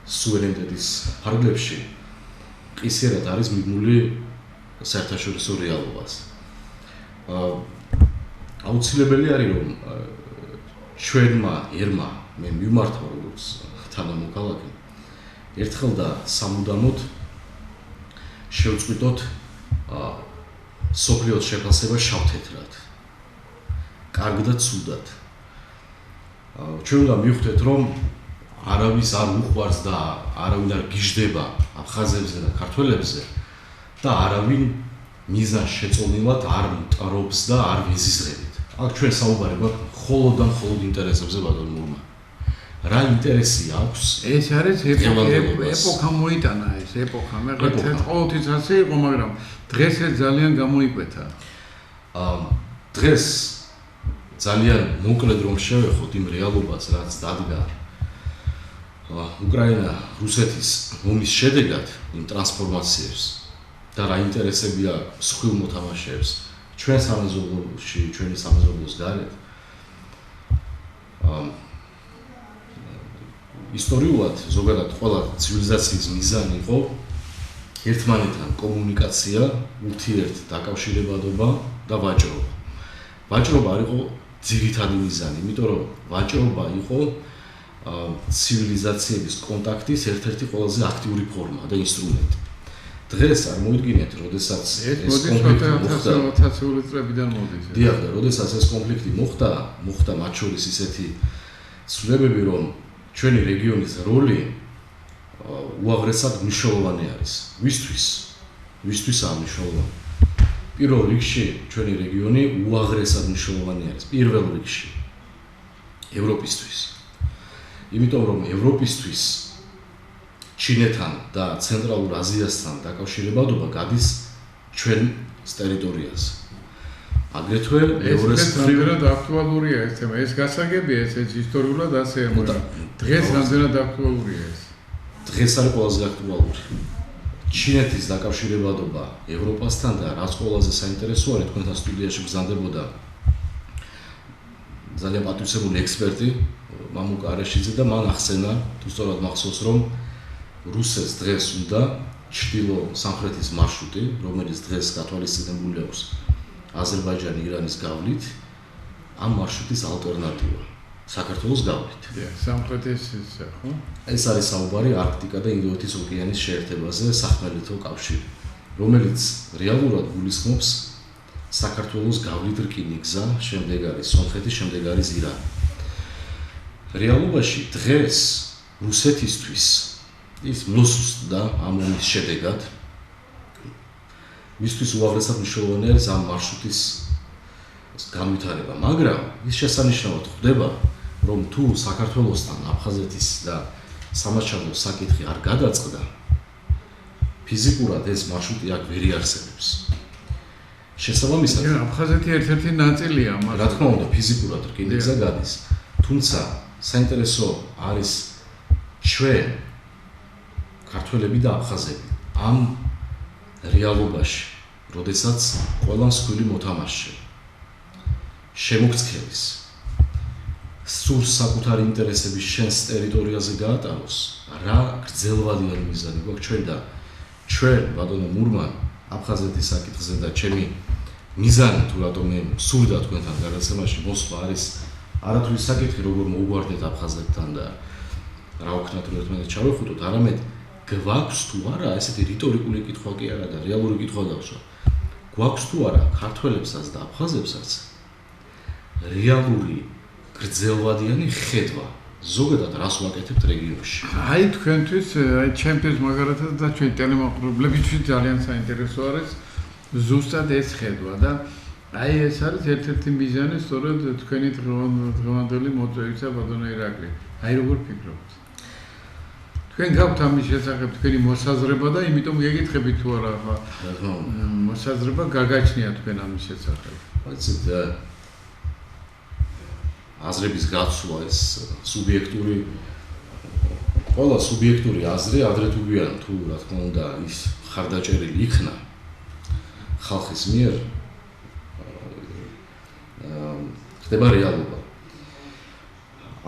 სუვერენიტეტის ფარგლებში ყისერად არის მიბმული საერთაშორისო რეალობას. აუცილებელი არის რომ ჩვენმა ერმა მე მიმართავ როგორც თანამოქალაქე ერთხელ და სამუდამოდ შევწყვიტოთ სოფლიოს შეფასება შავთეთრად. კარგ და ცუდად. ჩვენ უნდა მივხვდეთ, რომ არავის არ უყვარს და არავინ არ გიждდება აფხაზებზე და ქართველებზე და არავინ მიზანს შეწონილად არ მტრობს და არ ვიზიზღებით. აქ ჩვენ საუბარი გვაქვს მხოლოდ და მხოლოდ ინტერესებზე ბატონო მურმა. რა ინტერესი აქვს? ეს არის ეპოქა მოიტანა ეს ეპოქა. მე ყოველთვის ასე იყო, მაგრამ დღეს ეს ძალიან გამოიკვეთა. დღეს ძალიან მოკლედ რომ შევეხოთ იმ რეალობას, რაც დადგა უკრაინა რუსეთის ომის შედეგად იმ ტრანსფორმაციებს და რა ინტერესები აქვს მსხვილ მოთამაშეებს ჩვენ სამეზობლოში, ჩვენი სამეზობლოს გარეთ. ისტორიულად ზოგადად ყველა ცივილიზაციის მიზანი იყო ერთმანეთთან კომუნიკაცია, ურთიერთ დაკავშირებადობა და ვაჭრობა. ვაჭრობა არ იყო ძირითადი მიზანი, იმიტომ რომ ვაჭრობა იყო ცივილიზაციების კონტაქტის ერთ-ერთი ყველაზე აქტიური ფორმა და ინსტრუმენტი. დღეს არ მოიდგინეთ, როდესაც ეს კონფლიქტი მოხდა 1000 წლებიდან მოდის. დიახ, და როდესაც ეს კონფლიქტი მოხდა მათ შორის ისეთი ცვლილებები, რომ ჩვენი რეგიონის როლი უაღრესად მნიშვნელოვანი არის. ვისთვისაა მნიშვნელოვანი? პირველ რიგში ჩვენი რეგიონი უაღრესად მნიშვნელოვანი არის. პირველ რიგში ევროპისთვის. იმიტომ რომ ევროპისთვის ჩინეთთან და ცენტრალურ აზიასთან დაკავშირებადობა გადის ჩვენ ტერიტორიაზე. აგრეთვე ევროსფერად აქტუალურია ეს თემა. ეს გასაგებია, ეს ისტორიულად ასეა, მაგრამ დღეს რამდენად აქტუალურია ეს? დღეს არის ყველაზე აქტუალური. ჩინეთის დაკავშირებადობა ევროპასთან და რაც ყველაზე საინტერესოა, თქვენთან სტუდიაში გზანდებოდა ძალიან პატივისცემული ექსპერტი მამუკა არეშიძე და მან ახსენა, თუ სწორად მახსოვს, რომ რუსეთს დღეს უნდა ჩრდილო-სამხრეთის მარშრუტი, რომელიც დღეს გათვალისწინებული აქვს აზერბაიჯანი-ირანის გავლით, ამ მარშრუტის ალტერნატივა საქართველოს გავლით. სამხრეთის ხო? ეს არის საუბარი არქტიკა და ინდოეთის ოკეანის შეერთებაზე სახმელეთო კავშირი, რომელიც რეალურად გულისხმობს საქართველოს გავლით რკინიგზა, შემდეგ არის სომხეთი, შემდეგ არის ირანი. რეალობაში დღეს რუსეთისთვის ის მოსუსტდა ამ ომის შედეგად. მისთვის უაღრესად მნიშვნელოვანი არის ამ მარშრუტის განვითარება, მაგრამ ის შესანიშნავად ხდება, რომ თუ საქართველოსთან აფხაზეთის და სამაჩაბლოს საკითხი არ გადაწყდა, ფიზიკურად ეს მარშრუტი აქ ვერ იარსებებს. შესაბამისად, აფხაზეთი ერთ-ერთი ნაწილია მას. რა თქმა უნდა, ფიზიკურად რკინიგზა გადის, თუმცა საინტერესო არის ჩვენ ქართველები და აფხაზები ამ რეალობაში, როდესაც ყველა მსხვილი მოთამაშე შემოგცქელის სურს საკუთარი ინტერესების შენს ტერიტორიაზე გაატაროს, რა გრძელვადიანი მიზანი გვაქვს ჩვენ და ჩვენ ბატონო მურმან აფხაზეთის საკითხზე და ჩემი მიზანი თუ რატომ მე სურდა თქვენთან გადაცემაში მოსვლა არის არათუ ის საკითხი როგორ მოუგვარდეთ აფხაზეთთან და რა ვქნათ რომ ერთმანეთს ჩავეხუტოთ, არამედ გვაქვს თუ არა ესეთი რიტორიკული კითხვა კი არა და რეალური კითხვა გავსვა. გვაქვს თუ არა ქართველებსაც და აფხაზებსაც რეალური გრძელვადიანი ხედვა ზოგადად რას ვაკეთებთ რეგიონში. აი თქვენთვის, აი ჩემთვის მაგალითად და ჩვენ ტელემოყრობლებისთვის ძალიან საინტერესო არის ზუსტად ეს ხედვა და აი ეს არის ერთ-ერთი მიზანი სწორედ თქვენი დღევანდელი მოწვევისა ბატონო ირაკლი. აი როგორ ფიქრობთ? თქვენ გაქვთ ამის შესახებ თქვენი მოსაზრება და იმიტომ გეკითხებით თუ არა ახლა მოსაზრება გაგაჩნია თქვენ ამის შესახებ. Ვიცით, აზრების გაცვლა ეს სუბიექტური ყველა სუბიექტური აზრი ადრე თუ გვიან თუ რა თქმა უნდა ის ხარდაჭერილი იქნა ხალხის მიერ ხდება რეალობა.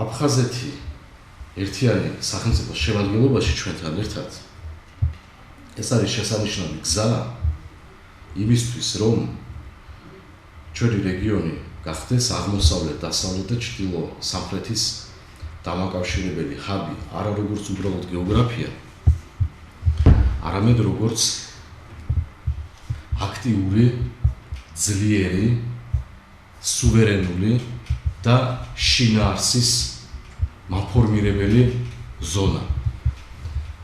აფხაზეთი ერთიანი სახელმწიფოს შემადგენლობაში ჩვენთან ერთად ეს არის შესანიშნავი გზა იმისთვის რომ ჩვენი რეგიონი გახდეს აღმოსავლეთ, დასავლეთ და ჩრდილო-სამხრეთის დამაკავშირებელი ჰაბი, არა როგორც უბრალოდ გეოგრაფია, არამედ როგორც აქტიური, ძლიერი, სუვერენული და შინაარსის მაფორმირებელი ზონა.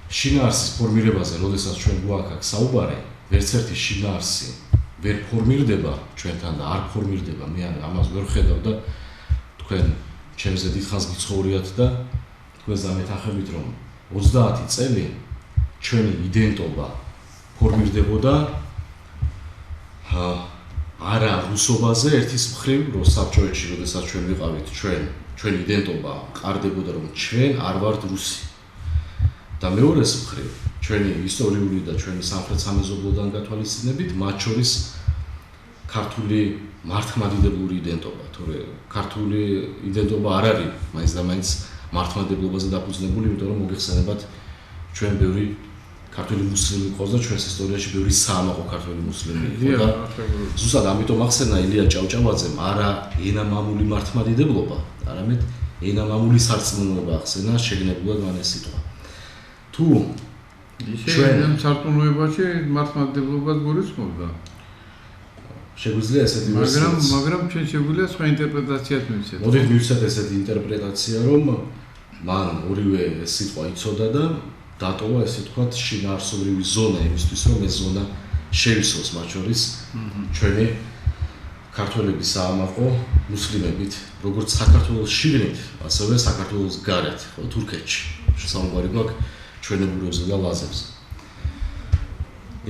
შინაარსის ფორმირებაზე, როდესაც ჩვენ გვაქვს საუბარი, ვერც ერთი შინაარსი ვერ ფორმირდება ჩვენთან და არ ფორმირდება, მე ამას ვერ ხედავ და თქვენ ჩემზე დიდხანს გიცხოვრიათ და თქვენს დამეთანხმებით რომ 30 წელი ჩვენი იდენტობა ფორმირდებოდა არა რუსობაზე ერთის მხრივ, რომ საბჭოეთში, როდესაც ჩვენ ვიყავით, ჩვენი იდენტობა ყარდებოდა რომ ჩვენ არ ვართ რუსი. და მეორეს მხრივ, ჩვენი ისტორიული და ჩვენი სამხრეთ სამეზობლოდან გათვალისწინებით, მათ შორის ქართული მართლმადიდებლური იდენტობა, თორე ქართული იდენტობა არ არის მაინც და მაინც მართლმადიდებლობაზე დაფუძნებული, იმიტომ რომ მოგეხსენებათ ჩვენ ბევრი ქართული მუსლიმი ყავს და ჩვენს ისტორიაში ბევრი საამაყო ქართული მუსლიმი იყო და ზუსტად ამიტომ ახსენა ილია ჭავჭავაძემ არა ენამამული მართლმადიდებლობა, არამედ ენამამული სარწმუნოება ახსენა შეგნებულად მან ეს სიტყვა. თუ ჩვენ სარწმუნოებაში მართლმადიდებლობას გულისხმობდა. შეგვიძლია ესეთი მაგრამ ჩვენ შეგვიძლია სხვა ინტერპრეტაციას მივცეთ. მოდით მივცეთ ესეთი ინტერპრეტაცია, რომ მან ორივე სიტყვა იცოდა და დატოვა ესე ვთქვათ შინაარსობრივი ზონა იმისთვის, რომ ეს ზონა შეივსოს მათ შორის ჩვენი ქართველების საამაყო მუსლიმებით, როგორც საქართველოს შიგნით, ასევე საქართველოს გარეთ, ხო თურქეთში. საუბარი გვაქვს ჩვენებურებზე და ლაზებზე.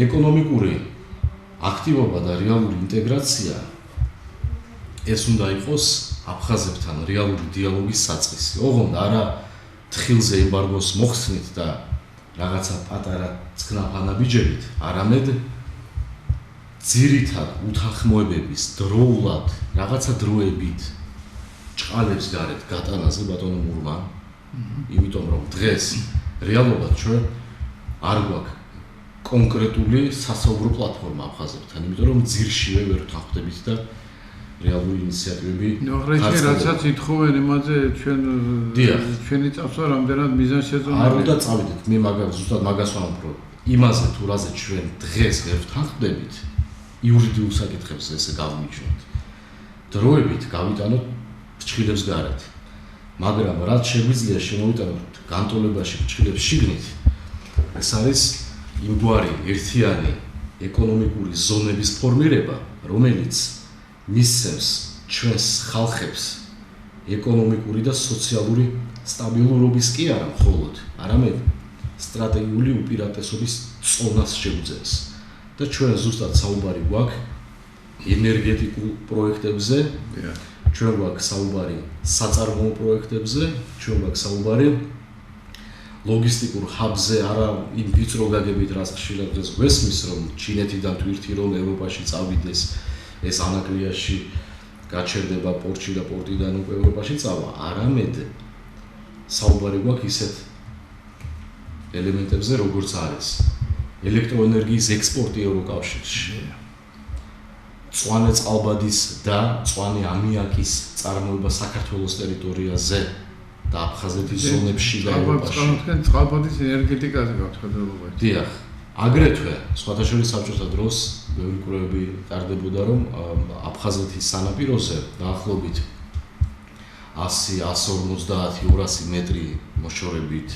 ეკონომიკური აქტივობა და რეალური ინტეგრაცია ეს უნდა იყოს აფხაზებთან რეალური დიალოგის საწყისი. ოღონდ არა თხილზე ემბარგოს მოხსნით და რაღაცა პატარა წყნაფანაბიჯებით, არამედ ძირითად უთანხმოებების დროულად, რაღაცა დროებით ჭყალებს გარეთ გატანაზე ბატონო მურმან, იმიტომ რომ დღეს რეალობად ჩვენ არ გვაქვს კონკრეტული სასაუბრო პლატფორმა აფხაზებთან, იმიტომ რომ ძირშივე ვერ ვთანხმდებით და რეალური ინიციატივები ნოღრეში რასაც ითხოვენ იმაზე ჩვენი წასვლა რამდენად მიზანშეზომია. არ უნდა წავიდეთ, მე ზუსტად მაგას ვამბობ, რომ იმაზე თუ რაზე ჩვენ დღეს ვერ ვთანხმდებით, იურიდიულ საკითხებზე ესე გავმიჩნევთ. დროებით გავიტანოთ ფრჩხილებს გარეთ. მაგრამ რაც შეგვიძლია შემოვიტანოთ განტოლებაში ფრჩხილებს შიგნით, ეს არის იმგვარი ერთიანი ეკონომიკური ზონების ფორმირება, რომელიც მისცემს ჩვენს ხალხებს ეკონომიკური და სოციალური სტაბილურობის კი არა მხოლოდ, არამედ სტრატეგიული უპირატესობის წონას შეუძენს. და ჩვენ ზუსტად საუბარი გვაქვს ენერგეტიკულ პროექტებზე, ჩვენ გვაქვს საუბარი საწარმოო პროექტებზე, ჩვენ გვაქვს საუბარი ლოგისტიკურ ჰაბზე, არა იმ ვიწრო გაგებით, რაც ხშირად გვესმის, რომ ჩინეთიდან თვირთი რომ ევროპაში წავიდეს, ეს ანაკლიაში გაჩერდება პორტში და პორტიდან უკვე ევროპაში წავა, არამედ საუბარი გვაქვს ისეთ ელემენტებზე, როგორც არის ელექტროენერგიის ექსპორტი ევროკავშირში. მწვანე წყალბადის და მწვანე ამიაკის წარმოება საქართველოს ტერიტორიაზე და აფხაზეთის ზონებში და ევროპაში. წყალბადის ენერგეტიკაზე გავრცელდება. დიახ. აგრეთვე სხვათა შორის საბჭოთა დროს ბევრი კვლევები ტარდებოდა, რომ აფხაზეთის სანაპიროზე დაახლოებით 100-150-200 მეტრი მოშორებით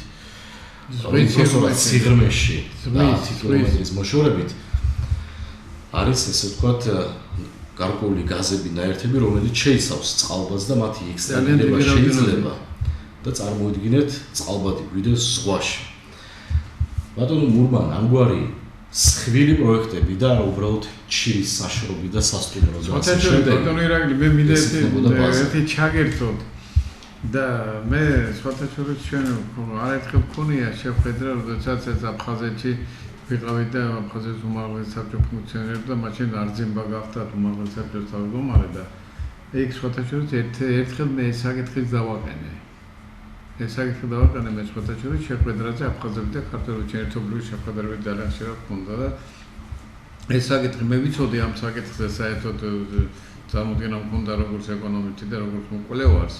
სიღრმეში და 10 კილომეტრის მოშორებით არის ესე ვთქვათ გარკვეული გაზები, ნაერთები, რომელიც შეიცავს წყალბადს და მათი ექსტრაქტირება შეიძლება და წარმოიდგინეთ წყალბადი გვიდეს ზღვაში. ბატონო მურმან, ამგვარი სხვილი პროექტები და უბრალოდ ჩირის საშრობი და სასტუმრო და ასე შემდეგ. ბატონო ირაკლი, მე მინდა ერთი ჩაგერთოთ და მე სხვათა შორის ჩვენ არაერთხელ მქონია შეხვედრა, როდესაც ეს აფხაზეთში ვიყავით და აფხაზეთის უმაღლესი საბჭო ფუნქციონერებდა, მაშინ არძიმბა გახდათ უმაღლესი საბჭოს თავმჯდომარე და იქ სხვათა შორის ერთხელ მე ეს საკითხიც დავაყენე. ეს საკითხი დავაყენე მე სხვათა შორის შეხვედრაზე აფხაზები და ქართველები ერთობლივი შეხვედრები ძალიან ხშირად ჰქონდა და ეს საკითხი მე ვიცოდი ამ საკითხზე საერთოდ წარმოდგენა მქონდა როგორც ეკონომისტი და როგორც მკვლევარს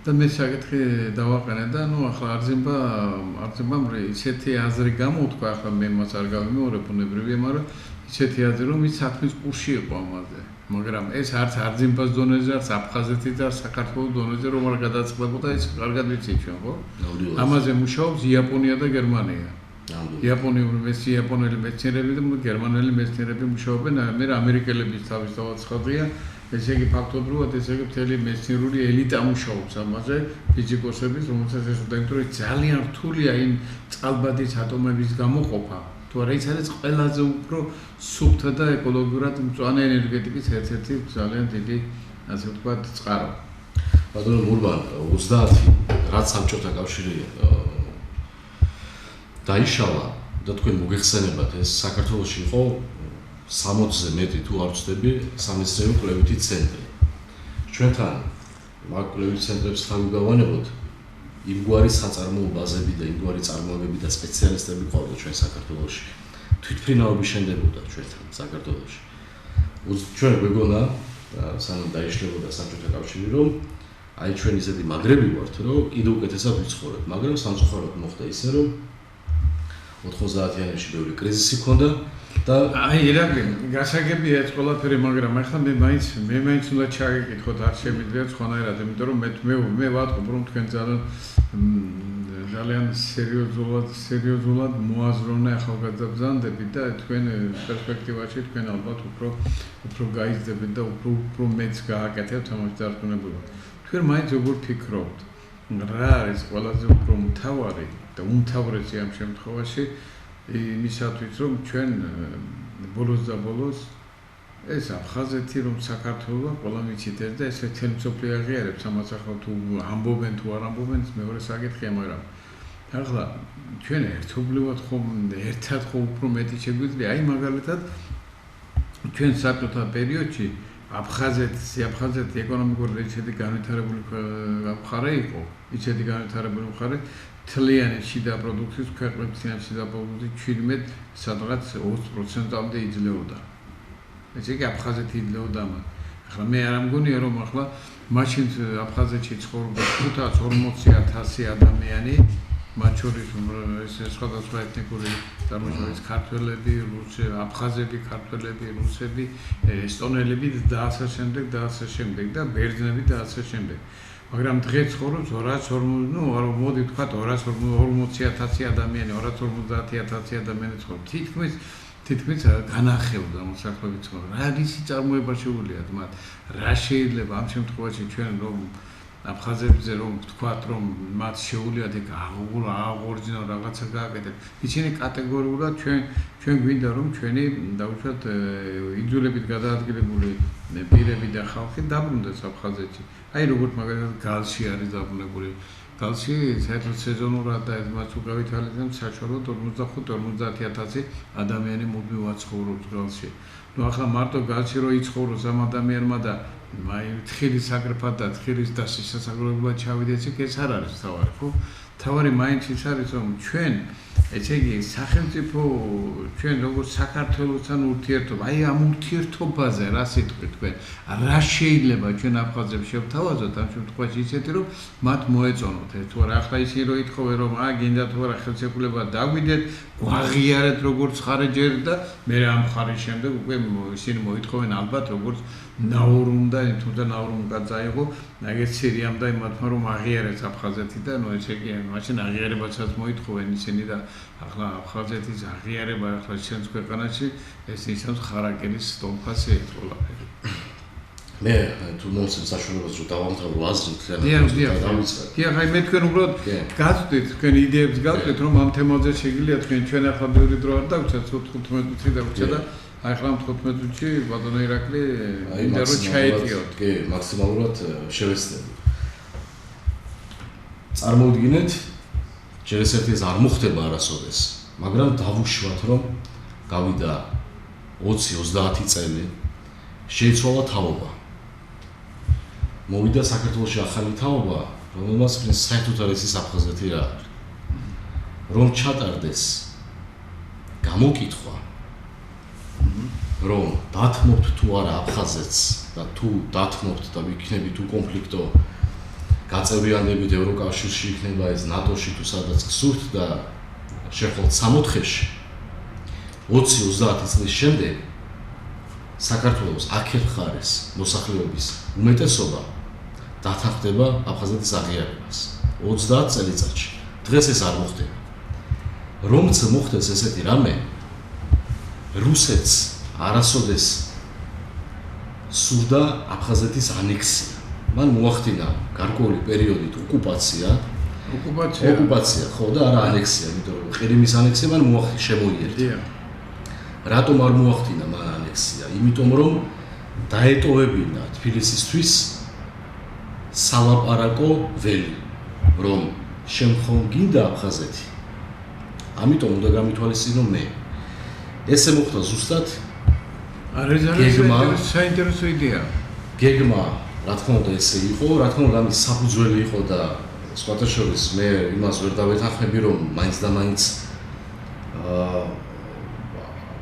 და მე საკითხი დავაყენე და ნუ ახლა არძიმბამ ისეთი აზრი გამოთქვა, ახლა მე მას არ გავიმეორებ ბუნებრივია, მაგრამ ისეთი აზრი რომ ის საქმის კურსში იყო ამაზე. მაგრამ ეს არც არძიმბას დონეზე, არც აფხაზეთის და საქართველოს დონეზე რომ არ გადაწყდებოდა, ეს კარგად ვიცით ჩვენ, ხო? ამაზე მუშაობს იაპონია და გერმანია. იაპონელი მეცნიერები და გერმანელი მეცნიერები მუშაობენ, მე ამერიკელებიც თავისთავად ხალხია. ესე იგი ფაქტობრივად ესე იგი მთელი მეცნიერული ელიტა მუშაობს ამაზე, ფიზიკოსების, რომელსაც ეს უდაიმტრო ძალიან რთულია იმ წყალბადის ატომების გამოყოფა. თუ არა ის არის ყველაზე უფრო სუფთა და ეკოლოგიურად მწვანე ენერგეტიკის ერთ-ერთი ძალიან დიდი, ასე ვთქვათ, წყარო. ბატონო მურმან, 30 რაც საბჭოთა კავშირი დაიშალა და თქვენ მოგეხსენებათ, ეს საქართველოში იყო 60-ზე მეტი თუ არ ვცდები სამეცნიერო კვლევითი ცენტრი. ჩვენთან მაგ კვლევით ცენტრებს თავი გავანებოთ იმგვარი საწარმოო ბაზები და იმგვარი წარმოებები და სპეციალისტები ყავდა ჩვენ საქართველოში. თვითმფრინავები შენდებოდა ჩვენთან საქართველოში. ჩვენ გვეგონა სანამ დაიშლებოდა საბჭოთა კავშირი, რომ აი ჩვენ ისეთი მაგრები ვართ, რომ კიდევ უკეთესად ვიცხოვრებთ, მაგრამ სამწუხაროდ მოხდა ისე, რომ 90-იანებში ბევრი კრიზისი ჰქონდა და აი ირაკლი, გასაგებია ეს ყველაფერი, მაგრამ ახლა მე მაინც უნდა ჩაგეკითხოთ, არ შემიძლია სხვანაირად, იმიტომ რომ მე ვატყობ, რომ თქვენ ძალიან სერიოზულად მოაზროვნე ახალგაზრდობამდებით და თქვენ პერსპექტივაში თქვენ ალბათ უფრო გაიზრდებით და უფრო მეც გააკეთებთ ამას დარწმუნებულად. თქვენ მაინც როგორ ფიქრობთ, რა არის ყველაზე უფრო მთავარი და უმთავრესი ამ შემთხვევაში იმისათვის, რომ ჩვენ ბოლოს და ბოლოს ეს აფხაზეთი რომ საქართველოს ყველა მიცით და ეს მთელი მსოფლიო აღიარებს ამას, ახლა თუ ამბობენ თუ არ ამბობენ, ეს მეორე საკითხია, მაგრამ ახლა ჩვენ ერთობლივად ხომ ერთად ხო უფრო მეტი შეგვიძლია, აი მაგალითად ჩვენ საბჭოთა პერიოდში აფხაზეთი ეკონომიკური ისეთი განვითარებული მხარე იყო, ისეთი განვითარებული მხარე თლიანი შიდა პროდუქციის ქვეყნებიდან შიდა პროდუქციის 17 სადღაც 20%-მდე იძლეოდა. ესე იგი აფხაზეთი იძლეოდა ამას. ახლა მე არ მგონია რომ ახლა მაშინ აფხაზეთში ცხოვრობდა 540,000 ადამიანი, მათ შორის ეს სხვადასხვა ეთნიკური წარმოშობის ქართველები, აფხაზები, ქართველები, რუსები, ესტონელები და ასე შემდეგ და ბერძნები და ასე შემდეგ. მაგრამ დღეს ხოროს 240, ну, მოდი ვთქვათ 240,000 ადამიანი, 250,000 ადამიანი ცხოვრობს. თითქმის განახევდა მოსახლეობის ცხოვრება. რა ისი წარმოება შეუძლიათ მათ? რა შეიძლება ამ შემთხვევაში ჩვენ რომ აფხაზებზე რომ ვთქვათ რომ მათ შეუძლიათ ეგ აღორძინონ რაღაცა გააკეთეთ. ისინი კატეგორიულად ჩვენ გვინდა რომ ჩვენი დაუშვათ იძულებით გადაადგილებული პირები და ხალხი დაბრუნდეს აფხაზეთში. აი როგორც მაგალითად გალში არის დაბრუნებული. გალში საერთოდ სეზონურად და მას უკავითვალებენ საშუალოდ 45-50,000 ადამიანი მუდმივად ცხოვრობს გალში. ნუ ახლა მარტო გალში რო იცხოვროს ამ ადამიანმა და აი თხილის საგრაფად და თხილის დასასაგრებლად ჩავიდეს იქ ეს არ არის თავარი, ხო? თავარი მაინც ის არის რომ ჩვენ ესე იგი სახელმწიფო ჩვენ როგორც საქართველოსთან ურთიერთობა, აი ამ ურთიერთობაზე რა სიტყვით თქვენ, რა შეიძლება ჩვენ აფხაზებს შევთავაზოთ ამ შემთხვევაში ისეთი რომ მათ მოეწონოთ ეს თუ არა ახლა ისინი რო ითხოვენ რომ გინდა თუ არა ხელშეკრულება დაგვიდეთ, გვაღიარეთ როგორც ხარეჯერ და მე ამ ხარის შემდეგ უკვე ისინი მოითხოვენ ალბათ როგორც ნაურუმ და თუნდა ნაურუმ გაძაიღო, ეგეც სირიამ და იმათმა რომ აღიარეს აფხაზეთი და ნუ ესე იგი მაშინ აღიარებასაც მოითხოვენ ისინი და ახლა აფხაზეთის აღიარება ახლა ჩვენს ქვეყანაში ეს ისევ ხარაკერის სტომფასი ყველაფერი. მე თუ მოსწევ საშუალებას რომ დავამთავრო აზრით დავიწყე. კი, ახლა მე თქვენ უბრალოდ გაწვდით, თქვენ იდეებს გაწვდით რომ ამ თემაზე შეგიძლიათ თქვენ ჩვენ ახლა ბევრი დრო არ დავუჩათ 15 წუთი დავუჩა და აი ხომ 15 წუთში ბატონო ირაკლი მინდა რომ ჩაეტიოთ. კი, მაქსიმალურად შევეცდები. წარმოვიდგინეთ, ჯერ ეს ერთი არ მოხდება არასოდეს, მაგრამ დავუშვათ რომ გავიდა 20-30 წელი, შეიცვალა თაობა. მოვიდა საქართველოში ახალი თაობა, რომელმაც საერთოდ არ იცის აფხაზეთი რა არის. რომ ჩატარდეს გამოკითხვა რომ დათმობთ თუ არა აფხაზეთს და თუ დათმობთ და ვიქნებით თუ კონფლიქტო გაწევრიანდებით ევროკავშირში იქნება ეს ნატოში თუ სადაც გსურთ და შეხვალთ 64-ში 20-30 წლის შემდეგ საქართველოს აქეთ ხარეს მოსახლეობის უმეტესობა დათანხმდება აფხაზეთის აღიარებას 30 წელიწადში. დღეს ეს არ მოხდება. რომც მოხდეს ესეთი რამე რუსეთს არასოდეს სურდა აფხაზეთის ანექსია. მან მოახდინა გარკვეული პერიოდით ოკუპაცია, ხო და არა ანექსია, იმიტომ რომ ყირიმის ანექსია მან შემოიერთა. რატომ არ მოახდინა მან ანექსია? იმიტომ რომ დაეტოვებინა თბილისისთვის სალაპარაკო ველი, რომ შემხომ გინდა აფხაზეთი. ამიტომ უნდა გამითვალისწინო მე. ესე მოხდა ზუსტად არის საინტერესო იდეა. გეგმა, რა თქმა უნდა, ესე იყო, რა თქმა უნდა, ამის საფუძველი იყო და სხვათა შორის მე იმას ვერ დავეთანხმები, რომ მაინც და მაინც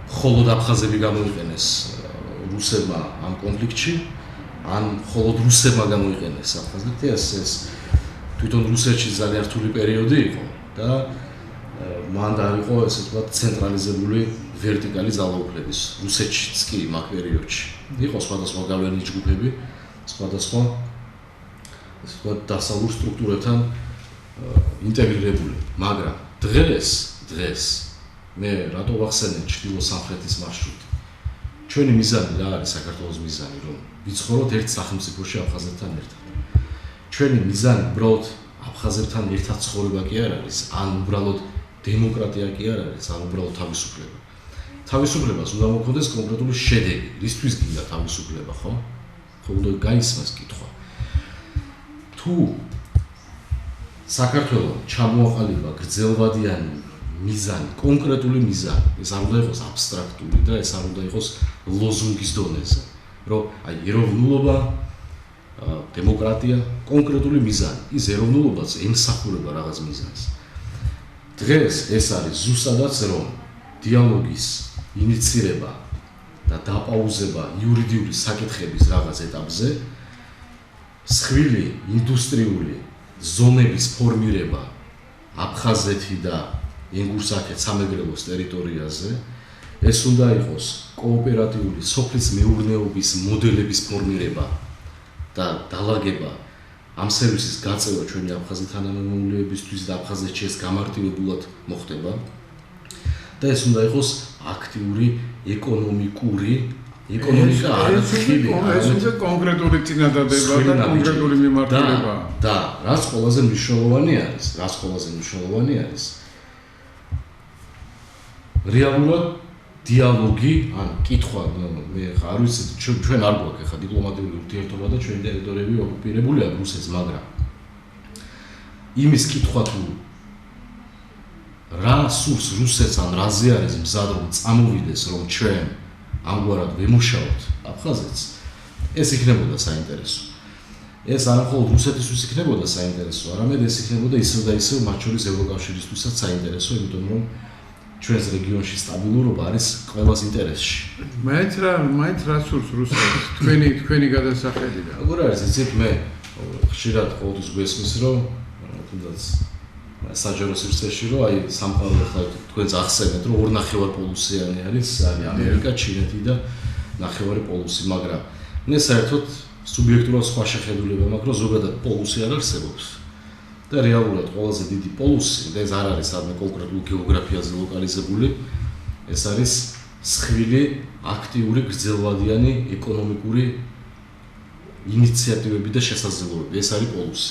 მხოლოდ აფხაზები გამოიყენეს რუსებმა ამ კონფლიქტში, ან მხოლოდ რუსებმა გამოიყენეს აფხაზეთი, ეს თვითონ რუსეთში ძალიან რთული პერიოდი იყო და მან დაიყო ესე ვთქვათ ცენტრალიზებული ვერტიკალი ძალაუფლების რუსეთშიც კი მაგ პერიოდში. იყო სხვადასხვა გავლენის ჯგუფები, სხვადასხვა ესე ვთქვათ დასავლურ სტრუქტურებთან ინტეგრირებული, მაგრამ დღეს მე რატო ვახსენე ჩრდილო-სამხრეთის მარშრუტი? ჩვენი მიზანი რა არის საქართველოს მიზანი, რომ ვიცხოვროთ ერთ სახელმწიფოში აფხაზეთთან ერთად. ჩვენი მიზანი უბრალოდ აფხაზებთან ერთად ცხოვრება კი არ არის, ან უბრალოდ დემოკრატია კი არ არის, ან უბრალოდ თავისუფლება. თავისუფლებას უნდა მოხდეს კონკრეტული შედეგი, რისთვის გინდა თავისუფლება, ხო? ხო უნდა გაისმას კითხვა. თუ საქართველოს ჩამოაყალიბა გრძელვადიანი მიზანი, კონკრეტული მიზანი, ეს არ უნდა იყოს აბსტრაქტული და ეს არ უნდა იყოს ლოზუნგის დონეზე, რომ აი ეროვნულობა, დემოკრატია, კონკრეტული მიზანი, ის ეროვნულობაც ემსახურება რაღაც მიზანს. დღეს ეს არის ზუსტადაც რომ დიალოგის ინიცირება და დაპაუზება იურიდიული საკითხების რაღაც ეტაპზე, მსხვილი ინდუსტრიული ზონების ფორმირება აფხაზეთი და ენგურსაქეთ სამეგრელოს ტერიტორიაზე, ეს უნდა იყოს კოოპერატიული სოფლის მეურნეობის მოდელების ფორმირება და დალაგება ამ სერვისის გაწევა ჩვენი აფხაზი თანამემამულეებისთვის და აფხაზეთში ეს გამარტივებულად მოხდება. და ეს უნდა იყოს აქტიური ეკონომიკა არაცხილი, ეს უნდა კონკრეტული წინადადება და კონკრეტული მიმართულება. და რაც ყველაზე მნიშვნელოვანი არის, რეალურად დიალოგი, ან კითხვა, მე ხა არ ვიცი, ჩვენ არ გვაქვს ხა დიპლომატიური ურთიერთობა და ჩვენი ტერიტორიები ოკუპირებულია რუსეთს, მაგრამ იმის კითხვა თუ რა სურს რუსეთს ან რაზე არის მზად რომ წამოვიდეს რომ ჩვენ ამგვარად ვემუშაოთ აფხაზეთს, ეს იქნებოდა საინტერესო. ეს არამხოლოდ რუსეთისთვის იქნებოდა საინტერესო, არამედ ეს იქნებოდა ისევ და ისევ მათ შორის ევროკავშირისთვისაც საინტერესო, იმიტომ რომ ჩვენს რეგიონში სტაბილურობა არის ყველას ინტერესში. მაინც რა სურს რუსეთს თქვენი გადასახედიდან? როგორ არის, იცით, მე ხშირად ყოველთვის გვესმის, რომ თუნდაც საჯარო სივრცეში რომ აი სამყარო ხა თქვენს ახსენეთ, რომ 2.5 პოლუსიანი არის ამერიკა, ჩინეთი და 1.5 პოლუსი, მაგრამ მე საერთოდ სუბიექტურად სხვა შეხედულება მაქვს, რომ ზოგადად პოლუსი არ არსებობს. და რეალურად ყველაზე დიდი პოლუსი, და ეს არ არის სადმე კონკრეტულ გეოგრაფიაზე ლოკალიზებული, ეს არის მსხვილი, აქტიური, გრძელვადიანი ეკონომიკური ინიციატივები და შესაძლებლობები. ეს არის პოლუსი.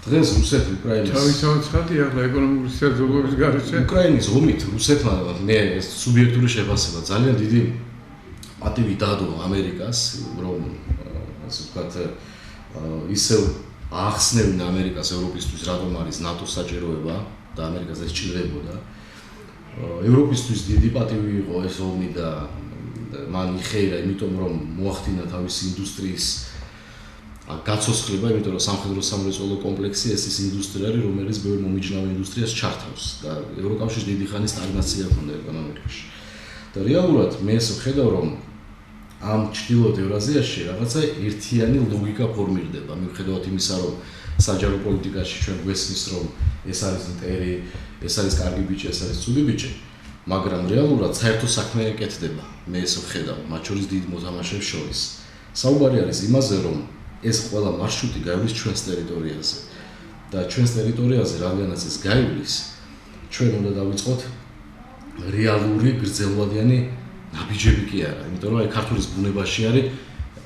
დღეს რუსეთი უკრაინის თავისთავად ცხადია, ახლა ეკონომიკური შესაძლებლობების გარეშე უკრაინის ომით რუსეთმა მე ეს სუბიექტური შეფასება ძალიან დიდი პატივი დადო ამერიკას, რომ ასე ვთქვათ, ისევ ახსნევდნენ ამერიკას ევროპისთვის, რატომ არის ნატოს საჭიროება და ამერიკას ეს სჭირდებოდა. ევროპისთვის დიდი პატივი იყო ეს ომი და მან იხეირა, იმიტომ რომ მოახდინა თავისი ინდუსტრიის გაცოცხლება, იმიტომ რომ სამხედრო სამრეწველო კომპლექსი ეს ის ინდუსტრია არის, რომელიც ბევრ მომიჯნავე ინდუსტრიას ჩართავს და ევროკავშირს დიდი ხანი სტაგნაცია ჰქონდა ეკონომიკაში. და რეალურად მე ეს ვხედავ, რომ ამ ჩრდილოეთ ევრაზიაში რაღაცა ერთიანი ლოგიკა ფორმირდება, მიუხედავად იმისა, რომ საჯარო პოლიტიკაში ჩვენ გვესმის, რომ ეს არის მტერი, ეს არის კარგი ბიჭი, ეს არის ცუდი ბიჭი, მაგრამ რეალურად საერთო საქმე ეკეთდება. მე ეს ვხედავ, მათ შორის დიდ მოთამაშეებს შორის. საუბარი არის იმაზე, რომ ეს ყველა მარშრუტი გაივლის ჩვენს ტერიტორიაზე და ჩვენს ტერიტორიაზე რადგანაც ეს გაივლის, ჩვენ უნდა დავიწყოთ რეალური გრძელვადიანი ნაბიჯები კი არა, იმიტომ რომ აი ქართულის ბუნებაში არის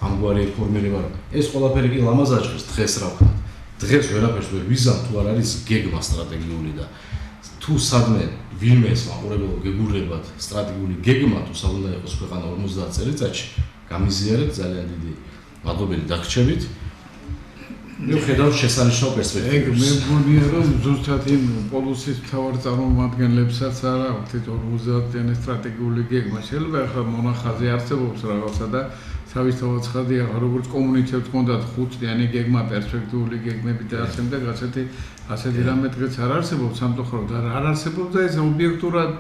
ამგვარი ფორმირება. ეს ყველაფერი კი ლამაზ აჭრეს დღეს რა ვქნათ. დღეს ვერაფერს ვერ ვიზამ თუ არ არის გეგმა სტრატეგიული და თუ სადმე ვინმე ეს მაყურებელო გეგურებათ სტრატეგიული გეგმა თუ საუნდა იყოს ქვეყანა 50 წელიწადში, გამიზიარეთ ძალიან დიდი მადლობელი დაგრჩებით. მე ვხედავ შესანიშნავ პერსპექტივას. მე მგონია რომ ზუსტად იმ პოლუსის მთავარ წარმომადგენლებსაც არა აქვთ 50-წლიანი სტრატეგიული გეგმა. შეიძლება ახლა მონახაზი არსებობს რაღაცა და თავისთავად ცხადია, როგორც კომუნიკაციებს ჰქონდათ 5-წლიანი გეგმა, პერსპექტიული გეგმები და ასეთი რამე დღეს არ არსებობს სამწუხაროდ არ არსებობს და ეს ობიექტურად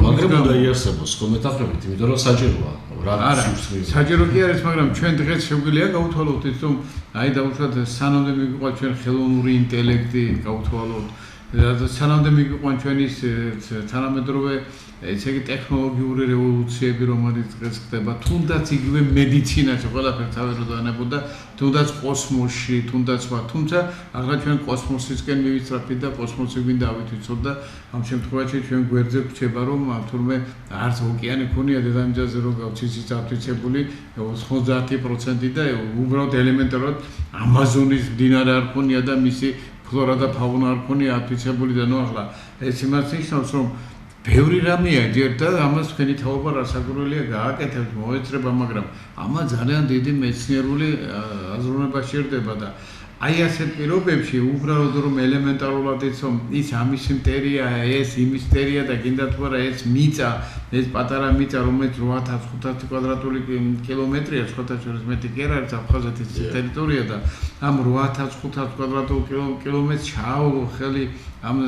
მაგრამ უნდა იარსებოს ხო მეტახრებით, იმიტომ რომ საჭიროა. არა, საჭირო კი არის, მაგრამ ჩვენ დღეს შეგვიძლია გავთვალოთ ის, რომ აი დაუშვათ სანამდე მიგიყვანთ ჩვენ ხელოვნური ინტელექტი, გავთვალოთ სანამდე მიგიყვანთ ჩვენ ის თანამედროვე ესე იგი ტექნოლოგიური რევოლუციები, რომელიც დღეს ხდება, თუნდაც იგივე მედიცინაში ყველაფერს ავეროდანებოდა, თუნდაც კოსმოსში, თუნდაც სხვა, თუმცა ახლა ჩვენ კოსმოსისკენ მივისწრაფით და კოსმოსი გვინდა ავითვიცოთ და ამ შემთხვევაში ჩვენ გვერდზე გვჩება, რომ თურმე არც ოკეანე ქონია დედამიწაზე რო გავციცით აფიცებული 90% და უბრალოდ ელემენტარულად ამაზონის მდინარე არ ქონია და მისი ფლორა და ფაუნა არ ქონია აფიცებული და ნუ ახლა ეს იმას ნიშნავს, რომ ბევრი რამეა ჯერ და ამას თქვენი თაობა რასაკვირველია გააკეთებთ, მოეწრება, მაგრამ ამან ძალიან დიდი მეცნიერული აზროვნება შეერდება და აი ასეთ პირობებში უბრალოდ რომ ელემენტარულად იცომ ის ამის მტერია, ეს იმის მტერია და გინდა თუ არა ეს მიწა, ეს პატარა მიწა, რომელიც 8500 კვადრატული კილომეტრია, სხვათა შორის მეტი კი არ არის აფხაზეთის ტერიტორია და ამ 8500 კვადრატულ კილომეტრს ჩააუღო ხელი ამ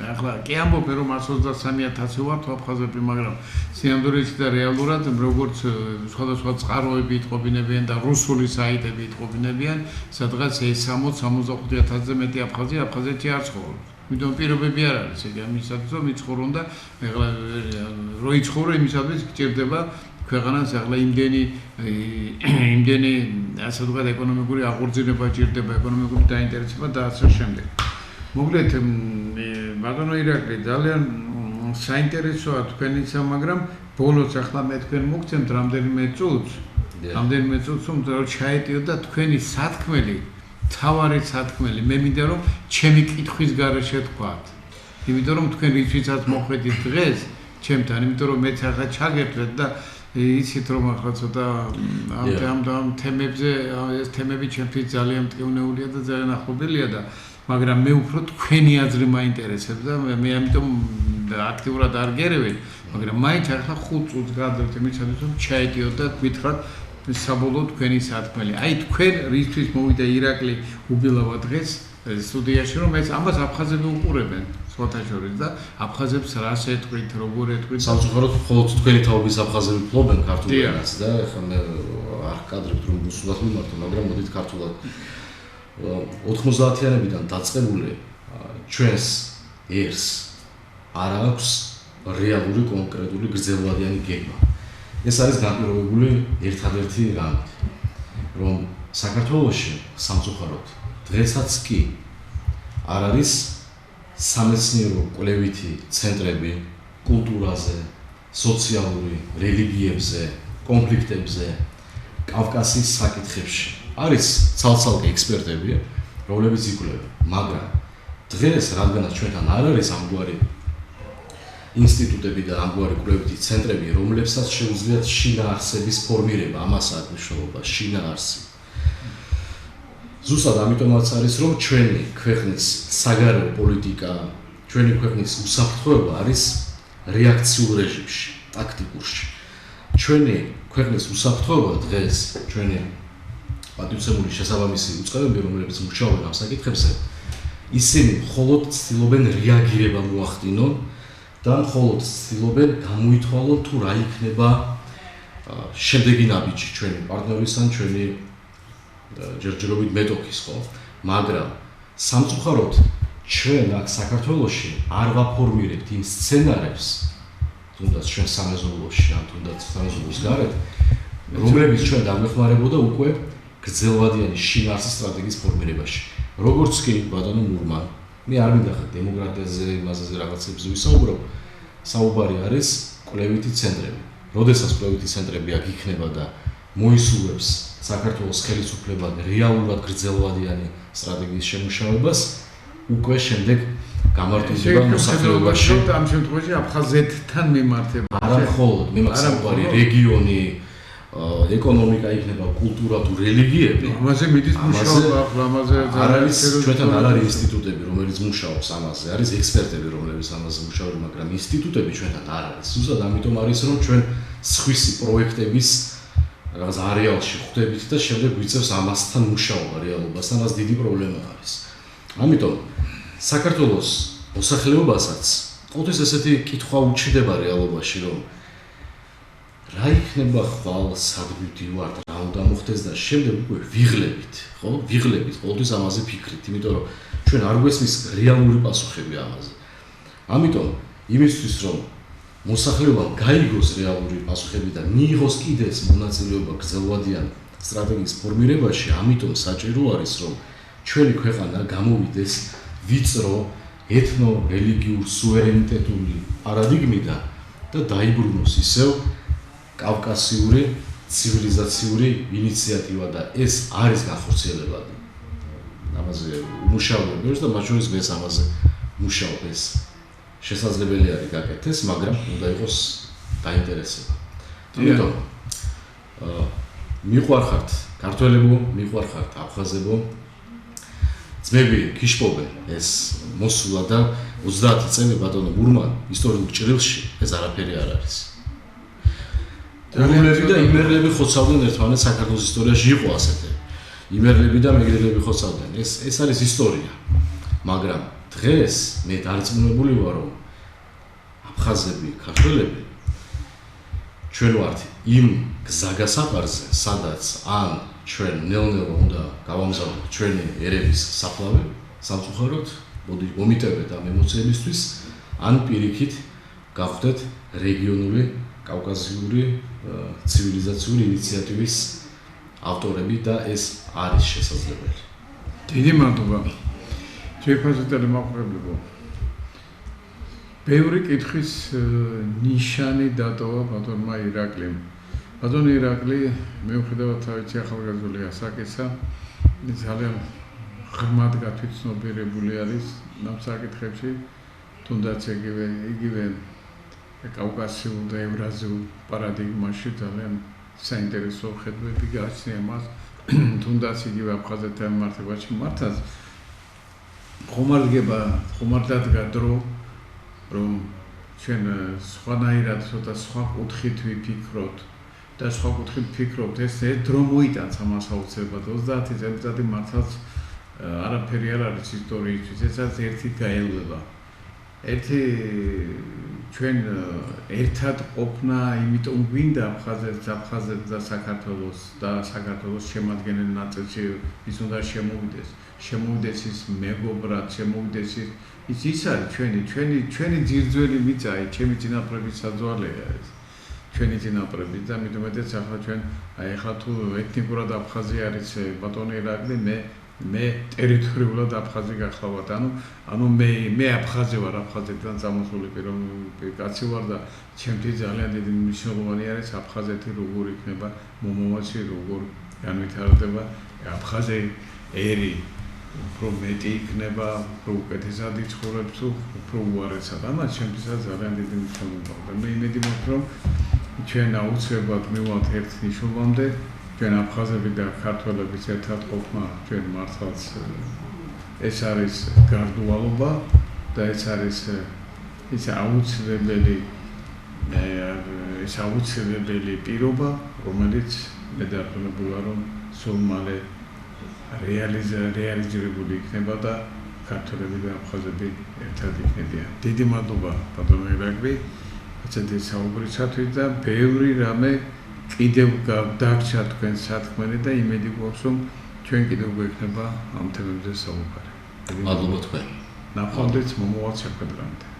ახლა კი ამბობ რომ 123000 ვართ აფხაზები, მაგრამ სიამოვნებაში და რეალურად როგორც სხვადასხვა წყაროები იტყობინებიან და რუსული საიტები იტყობინებიან, სადღაც 60-75000-ზე მეტი აფხაზეთი არ ცხოვრობს. იმიტომ პირობები არ არის, ეგ ამისათვის რომ იცხოვრონ და ახლა რო იცხოვრო იმისათვის გჭირდება ქვეყანას ახლა იმდენი ასე ვთქვათ ეკონომიკური აღორძინება ჭირდება, ეკონომიკური დაინტერესება და ასე შემდეგ. მოკლედ ბატონო ირაკლი ძალიან საინტერესოა თქვენისა, მაგრამ ბოლოს ახლა მე თქვენ მოგცემთ რამდენიმე წუთს, რომ ჩაეტიოდა თქვენი სათქმელი, თავარი სათქმელი. მე მინდა რომ ჩემი კითხვის გარეშე თქვათ. იმიტომ რომ თქვენ რითვისაც მოხვედით დღეს ჩემთან, იმიტომ რომ მეც ახლა ჩაგერთვეთ და იცით რომ ახლა ცოტა ამ თემებზე ეს თემები ჩემთვის ძალიან მტკივნეულია და ძალიან ახლობელია და მაგრამ მე უფრო თქვენი აზრი მაინტერესებს და მე ამიტომ აქტიურად არ გერევენ, მაგრამ მაინც ახლა 5 წუთს გადავთ იმისათვის რომ ჩაეტიოთ და გითხრათ საბოლოო თქვენი სათქმელი. აი თქვენ რისთვის მოვიდა ირაკლი უბილავა დღეს სტუდიაში რომ ეს ამას აფხაზები უყურებენ სხვათა შორის და აფხაზებს რას ეთქვით, როგორ ეთქვით? სამწუხაროდ მხოლოდ თქვენი თაობის აფხაზები ფლობენ ქართულ ენას და ეხლა მე არ კადრებთ რომ რუსულად მიმართო, მაგრამ მოდით ქართულად 90-იანებიდან დაწყებული ჩვენს ერს არ აქვს რეალური კონკრეტული გრძელვადიანი გეგმა. ეს არის განპირობებული ერთადერთი რამით, რომ საქართველოში სამწუხაროდ დღესაც კი არ არის სამეცნიერო კვლევითი ცენტრები კულტურაზე, სოციალური, რელიგიებზე, კონფლიქტებზე, კავკასიის საკითხებში. არის ცალ-ცალკე ექსპერტები, რომლებიც იკვლევენ, მაგრამ დღეს რადგანაც ჩვენთან არ არის ამგვარი ინსტიტუტები და ამგვარი კვლევითი ცენტრები, რომლებსაც შეუძლიათ შინაარსების ფორმირება, ამასაც მნიშვნელობა შინაარსი. ზუსტად ამიტომაც არის, რომ ჩვენი ქვეყნის საგარეო პოლიტიკა, ჩვენი ქვეყნის უსაფრთხოება არის რეაქციულ რეჟიმში, ტაქტიკურში. ჩვენი ქვეყნის უსაფრთხოება დღეს ჩვენი პატივცემული შესაბამისი უწყებები, რომლებიც მუშაობენ ამ საკითხებზე, ისინი მხოლოდ ცდილობენ რეაგირება მოახდინონ და მხოლოდ ცდილობენ გამოითვალონ თუ რა იქნება შემდეგი ნაბიჯი ჩვენი პარტნიორის ან ჩვენი ჯერჯერობით მეტოქის, ხო? მაგრამ სამწუხაროდ ჩვენ აქ საქართველოში არ ვაფორმირებთ იმ სცენარებს, თუნდაც ჩვენ სამეზობლოში ან თუნდაც სამეზობლოს გარეთ, რომლებიც ჩვენ დაგვეხმარებოდა უკვე გრძელვადიანი შინაარსის სტრატეგიის ფორმირებაში. როგორც კი ბატონო მურმან, მე არ მინდა ხა დემოკრატიაზე, იმაზე რაღაცებზე ვისაუბრებ, საუბარი არის კვლევითი ცენტრები. როდესაც კვლევითი ცენტრები აქ იქნება და მოისურვებს საქართველოს ხელისუფლებამ რეალურად გრძელვადიანი სტრატეგიის შემუშავებას, უკვე შემდეგ გამართულდება მოსახლეობაში. ამ შემთხვევაში აფხაზეთთან მიმართება. არა მხოლოდ, მე მაგ საუბარი რეგიონი, ეკონომიკა იქნება, კულტურა თუ რელიგიები. ამაზე მიდის მუშაობა, ამაზე არ არის ჩვენთან არ არის ინსტიტუტები, რომელიც მუშაობს ამაზე, არის ექსპერტები, რომლებიც ამაზე მუშაობენ, მაგრამ ინსტიტუტები ჩვენთან არ არის. ზუსტად ამიტომ არის, რომ ჩვენ სხვისი პროექტების რაღაც არეალში ხვდებით და შემდეგ ვიწევს ამასთან მუშაობა რეალობასთან, რაც დიდი პრობლემა არის. ამიტომ საქართველოს მოსახლეობასაც ყოველთვის ესეთი კითხვა უჩნდება რეალობაში, რომ რა იქნება ხვალ, სად ვიდივართ, რა უნდა მოხდეს და შემდეგ უკვე ვიღლებით, ხო? ვიღლებით, ყოველთვის ამაზე ფიქრით, იმიტომ რომ ჩვენ არ გვესმის რეალური პასუხები ამაზე. ამიტომ იმისთვის რომ მოსახლეობამ გაიგოს რეალური პასუხები და მიიღოს კიდეც მონაწილეობა გრძელვადიან სტრატეგიის ფორმირებაში, ამიტომ საჭირო არის რომ ჩვენი ქვეყანა გამოვიდეს ვიწრო ეთნო-რელიგიურ სუვერენიტეტული პარადიგმიდან და დაიბრუნოს ისევ კავკასიური ცივილიზაციური ინიციატივა და ეს არის განხორციელებადი. ამაზე მუშაობენ და მათ შორის მეც ამაზე მუშაობ, ეს შესაძლებელი არის გაკეთდეს, მაგრამ უნდა იყოს დაინტერესება. ამიტომ მიყვარხართ ქართველებო, მიყვარხართ აფხაზებო, ძმები გიშპობენ ეს მოსულა და 30 წელი ბატონო მურმან ისტორიულ ჭრილში ეს არაფერი არ არის. გურლები და იმერლები ხოცავდნენ ერთმანეთს საქართველოს ისტორიაში იყო ასეთი. იმერლები და მეგრელები ხოცავდნენ. ეს არის ისტორია. მაგრამ დღეს მე დარწმუნებული ვარ, რომ აფხაზები, ქართველები ჩვენ ვართ იმ გზაგასაყარზე, სადაც ან ჩვენ ნელ-ნელა უნდა გავამზავნოთ ჩვენი ერების საფლავი, სამწუხაროდ, მომიტევეთ ამ ემოციებისთვის, ან პირიქით გავხდეთ რეგიონული, კავკასიური ცივილიზაციური ინიციატივის ავტორები და ეს არის შესაძლებელი. დიდი მადლობა. ძვირფასი ტელემაყურებლებო. ბევრი კითხვის ნიშანი დატოვა ბატონმა ირაკლიმ. ბატონ ირაკლი მიუხედავად თავისი ახალგაზრდული ასაკისა, ძალიან ღრმად გათვითცნობიერებული არის ამ საკითხებში, თუნდაც იგივე კავკასიურ და ევრაზიულ პარადიგმაში ძალიან საინტერესო ხედვები გააჩნია მას, თუნდაც იგივე აფხაზეთთან მიმართებაში მართლაც ხომარ დადგა დრო, რომ ჩვენ სხვანაირად ცოტა სხვა კუთხით ვიფიქროთ და სხვა კუთხით ვფიქრობთ, ეს ერთ დრო მოიტანს ამას აუცილებლად 30 წელიწადი მართლაც არაფერი არ არის ისტორიისთვის, ესაც ერთი გაელვება. ერთი ჩვენ ერთად ყოფნა, იმიტომ გვინდა აფხაზეთს და საქართველოს შემადგენელი ნაწილში ის უნდა შემოვიდეს ის მეგობრად, შემოვიდეს ის არის ჩვენი ძირძველი მიწა, ჩემი წინაპრების საძვალეა ეს. ჩვენი წინაპრები და მithumetes ახლა ჩვენ ახლა თუ ეთნიკურად აფხაზი არის ბატონი ირაკლი, მე ტერიტორიულად აფხაზი გახლავთ. ანუ მე აფხაზი ვარ, აფხაზეთიდან წამოსული კაცი ვარ და ჩემთვის ძალიან დიდი მნიშვნელოვანი არის აფხაზეთი როგორ იქნება, მომავალში როგორ განვითარდება აფხაზი ერი უფრო მეტი იქნება, უფრო უკეთესად იცხოვრებს თუ უფრო უარესად. ამას ჩემთვისაც ძალიან დიდი მნიშვნელობა აქვს. მე იმედი მაქვს, რომ ჩვენ აუცილებლად მივვალთ ერთ ნიშნულამდე, ჩვენ აფხაზები და ქართველების ერთად ყოფნა ჩვენ მართლაც ეს არის გარდუალობა და ეს არის ის აუცილებელი პირობა, რომელიც მე დარწმუნებული ვარ, რომ სულ მალე რეალიზირებული იქნება და ქართველები და აფხაზები ერთად იქნებიან. დიდი მადლობა ბატონ ირაკლი, ასეთი საუბრისათვის და ბევრი რამე კიდევ დაგჭა თქვენ სათქმელი და იმედი გვაქვს, რომ ჩვენ კიდევ გვექნება ამ თემებზე საუბარი. მადლობა თქვენ. ნახვამდის მომავალ შეხვედრამდე.